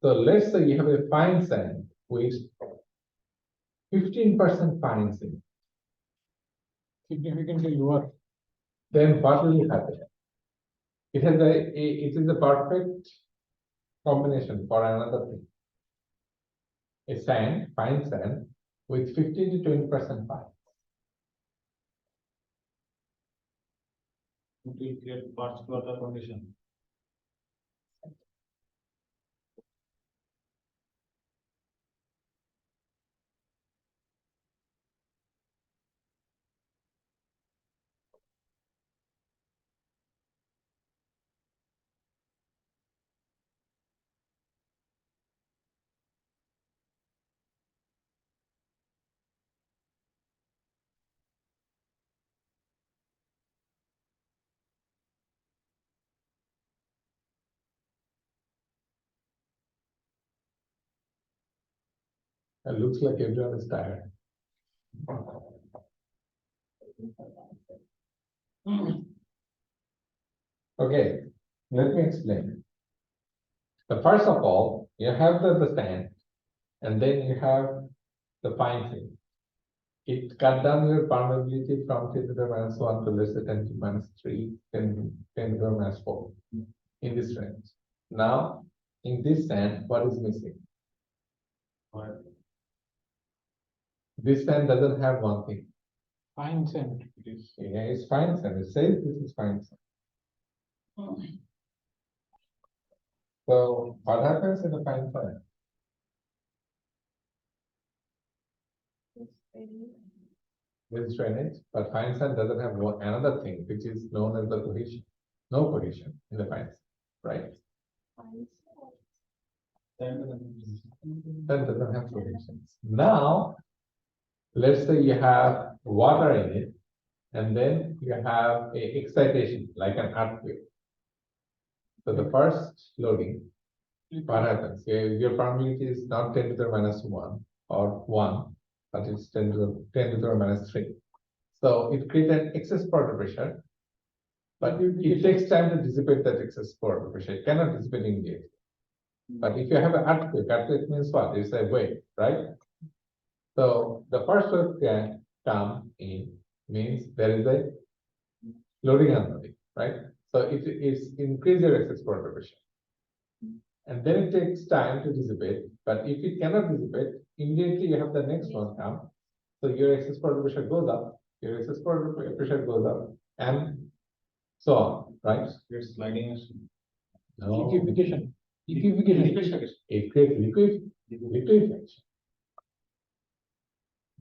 So let's say you have a fine sand with 15% fines in it. Significantly lower. Then what will happen? It is a perfect combination for another thing. A sand, fine sand, with 15 to 20% fine. It will create parts water condition. It looks like everyone is tired. Okay, let me explain. The first of all, you have the sand, and then you have the fine thing. It cut down your permeability from 10 to the -1 to let's say 10 to -3, 10 to the -4 in this range. Now, in this sand, what is missing? This sand doesn't have one thing. Fine sand it is. Yeah, it's fine sand. It says this is fine sand. So what happens in the fine sand? This drainage, but fine sand doesn't have another thing, which is known as the cohesion. No cohesion in the fine sand, right? That doesn't have cohesion. Now, let's say you have water in it, and then you have a excitation like an earthquake. So the first loading, what happens? Your permeability is not 10 to the -1 or 1, but it's 10 to the -3. So it creates an excess water pressure, but it takes time to dissipate that excess water pressure. It cannot dissipate immediately. But if you have an earthquake means what? It's a wave, right? So the first wave can come in means there is a loading and unloading, right? So it is increase your excess water pressure. And then it takes time to dissipate, but if it cannot dissipate, immediately you have the next one come. So your excess water pressure goes up, your excess water pressure goes up, and so on, right? It's sliding action. No, Liquefaction. Liquefaction. it creates liquefaction.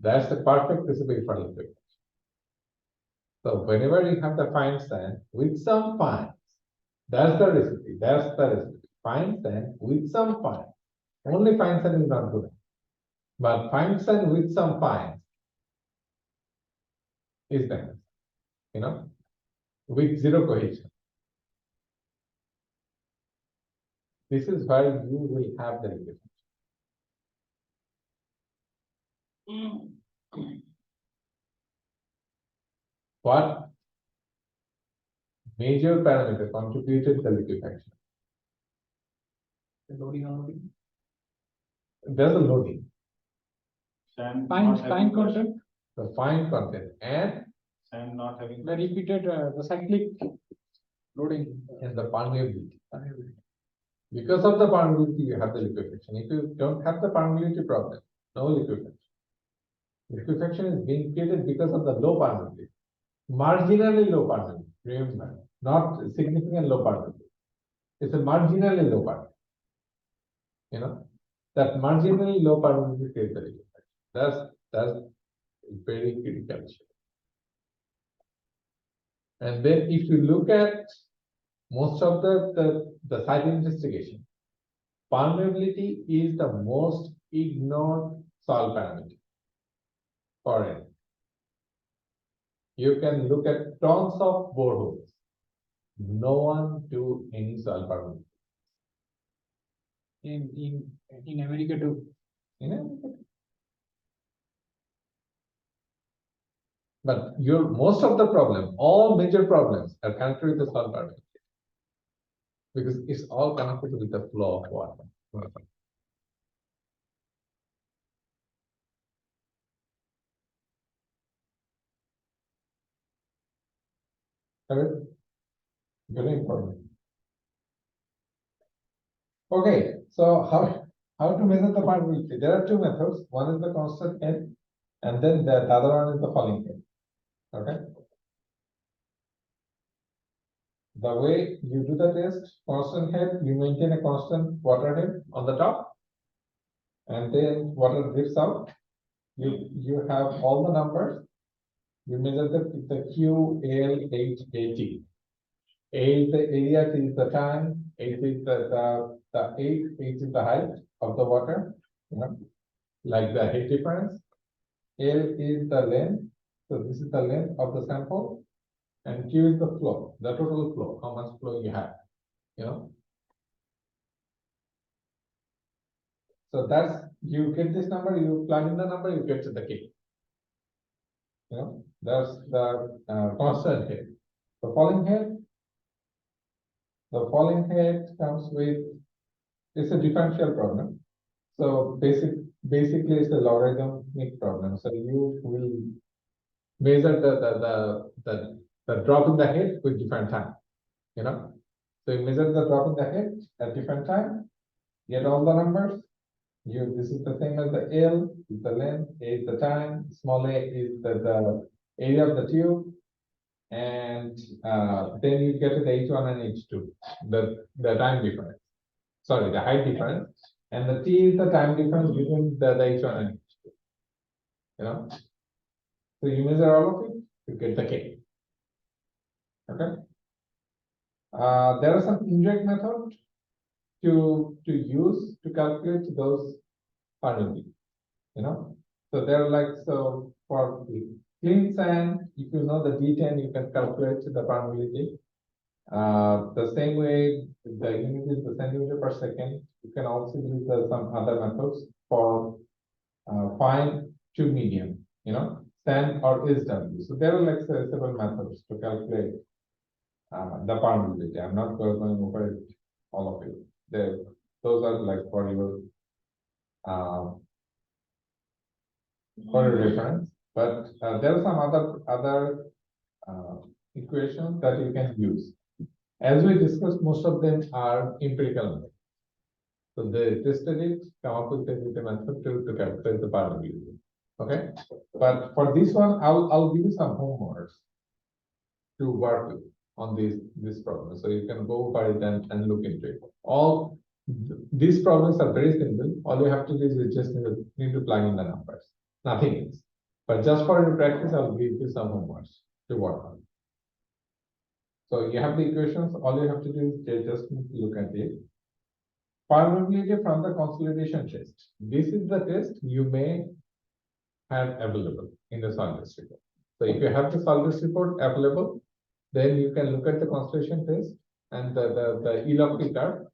That's the perfect recipe for liquefaction. So whenever you have the fine sand with some fines, that's the recipe. That's the recipe. fine sand with some fine. Only fine sand is not good. But fine sand with some fine is better, with zero cohesion. This is why you will have the liquefaction. What major parameter contributed the liquefaction? The loading unloading. There's a loading, Sand Fine, not having fine pressure, content, the fine content, and Sand not having. the repeated, the cyclic loading. the permeability. Because of the permeability, you have the liquefaction. If you don't have the permeability problem, no liquefaction. Liquefaction is being created because of the low permeability. Marginally low permeability, remember, not significant low permeability. It's a marginally low permeability. That marginally low permeability creates the liquefaction. That's very critical. And then if you look at most of the site investigation, permeability is the most ignored soil parameter for it. You can look at tons of boreholes. No one do any soil permeability. In America too. But most of the problem, all major problems are connected with the soil permeability. Because it's all connected with the flow of water. Okay? Very important. Okay, so how to measure the permeability? There are two methods. One is the constant head, and then the other one is the falling head. Okay. The way you do the test, constant head, you maintain a constant water head on the top, and then water drifts out. You have all the numbers. You measure the Q, L, H, A, T. A is the area, T is the time, H is the H is the height of the water, like the height difference. L is the length, so this is the length of the sample, and Q is the flow, the total flow, how much flow you have, So you get this number, you plug in the number, you get to the K. That's the constant head. The falling head comes with, it's a differential problem. So basically it's a logarithmic problem. So you will measure the drop in the head with different time. So you measure the drop in the head at different time, get all the numbers. This is the same as the L is the length, A is the time, small a is the area of the tube, and then you get to the H1 and H2, the time difference. Sorry, the height difference, and the T is the time difference between the H1 and H2. So you measure all of it, you get the K. Okay. There are some indirect methods to use to calculate those permeability. So they're so for clean sand, if you know the D10, you can calculate the permeability. The same way the unit is the centimeter per second. You can also use some other methods for fine to medium, sand or SW. So there are several methods to calculate the permeability. I'm not going over it, all of it. Those are for your reference, but there are some other equations that you can use. As we discussed, most of them are empirical. So they tested it, come up with a method to calculate the permeability. Okay, but for this one, I'll give you some homework to work with on this problem. So you can go for it and look into it. All these problems are very simple. All you have to do is you just need to plug in the numbers. Nothing else. But just for your practice, I'll give you some homework to work on. So you have the equations. All you have to do is just look at it. permeability from the consolidation test. This is the test you may have available in the solvers report. So if you have the solvers report available, then you can look at the consolidation test and the E-log curve.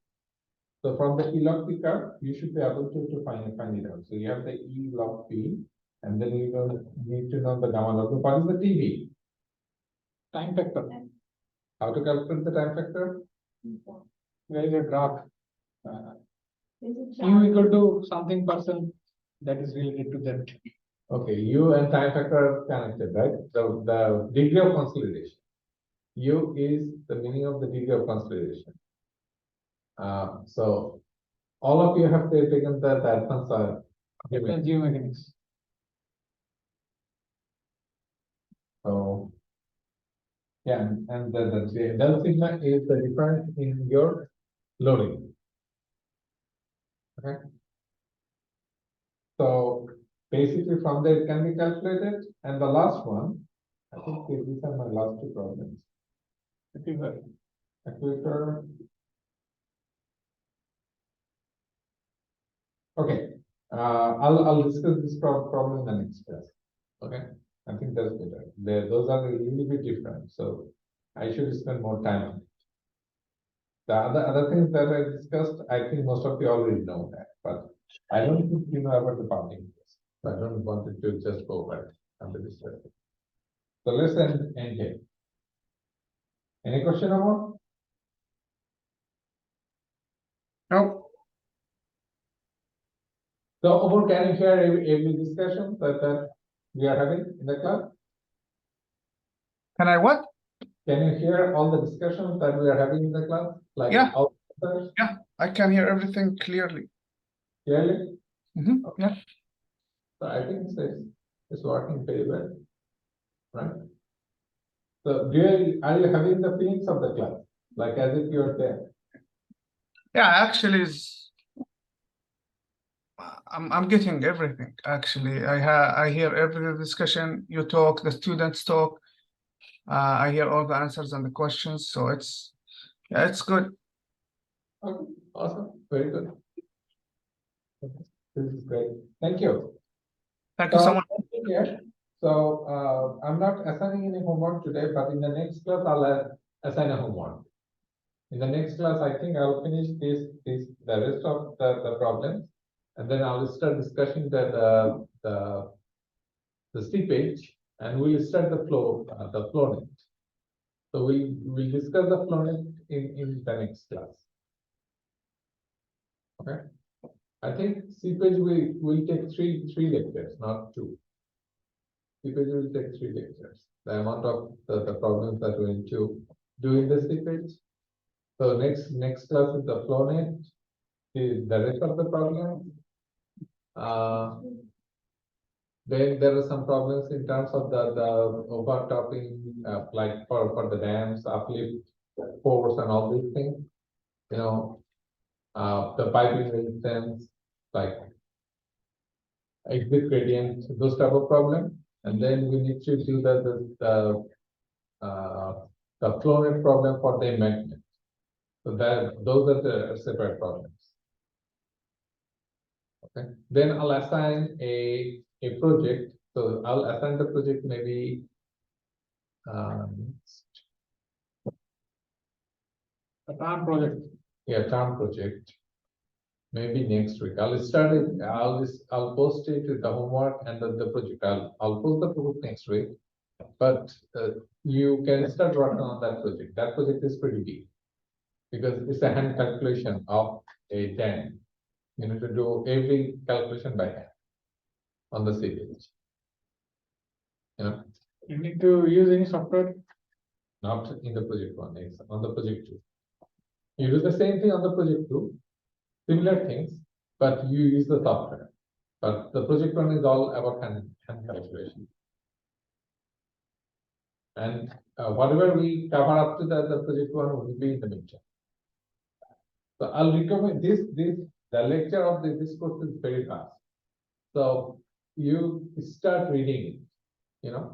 So from the E-log curve, you should be able to find it out. So you have the E-log P, and then you need to know the gamma log. What is the TV? Time factor, How to calculate the time factor? there is a graph. Is it U equal to something percent that is related to that. Okay, U and time factor are connected, right? So the degree of consolidation. U is the meaning of the degree of consolidation. So all of you have taken the advanced Geomechanics. So yeah, and the del sigma is the difference in your loading. Okay. So basically from there it can be calculated, and the last one, I think these are my last two problems. Aquifer. Okay, I'll discuss this problem in the next class. Okay, I think that's better. Those are a little bit different, so I should spend more time on it. The other things that I discussed, I think most of you already know that, but I don't think you know about the parting. So I don't want it to just go back under this. So let's end here. Any question about? No, So, Umar, can you hear every discussion that we are having in the class? can I what? Can you hear all the discussions that we are having in the class? Like Yeah. all the answers I can hear everything clearly. clearly? Yeah. So I think it's working very well, right? So are you having the feelings of the class, like as if you are there? Yeah, actually, I'm getting everything. Actually, I hear every discussion you talk, the students talk. I hear all the answers and the questions, so it's good. Okay, awesome, very good. This is great. Thank you. Thank you so much. Yeah. So I'm not assigning any homework today, but in the next class I'll assign a homework. In the next class, I think I'll finish the rest of the problems, and then I'll start discussing the seepage, and we'll start the flow net. So we'll discuss the flow net in the next class. Okay. I think seepage will take three lectures, not two. Seepage will take 3 lectures. The amount of the problems that we're going to do in the seepage. So next class is the flow net, the rest of the problem. Then there are some problems in terms of the overtopping, like for the dams, uplift force and all these things. You know, the piping resistance, like exit gradient, those type of problem. And then we need to do the flow net problem for the embankment. So those are the separate problems. Okay. Then I'll assign a project. So I'll assign the project maybe The TARM project. TARM project. Maybe next week. I'll start it. I'll post it with the homework and the project. I'll post the project next week. But you can start working on that project. That project is pretty big because it's a hand calculation of a dam. You need to do every calculation by hand on the seepage. You know, You need to use any software. not in the project one, it's on the project two. You do the same thing on the project two, similar things, but you use the software. But the project one is all about hand calculation. And whatever we cover up to the project one will be in the midterm. So I'll recommend the lecture of this course is very fast. So you start reading it, you know,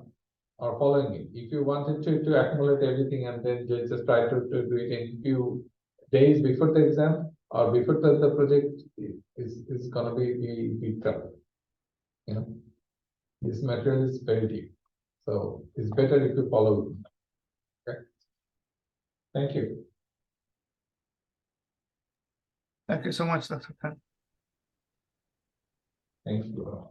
or following it. If you wanted to accumulate everything and then just try to do it in few days before the exam, or before the project is gonna be tough. You know, this material is very deep, so it's better if you follow it. Okay. Thank you. Thank you so much, Dr. Khan. Thank you.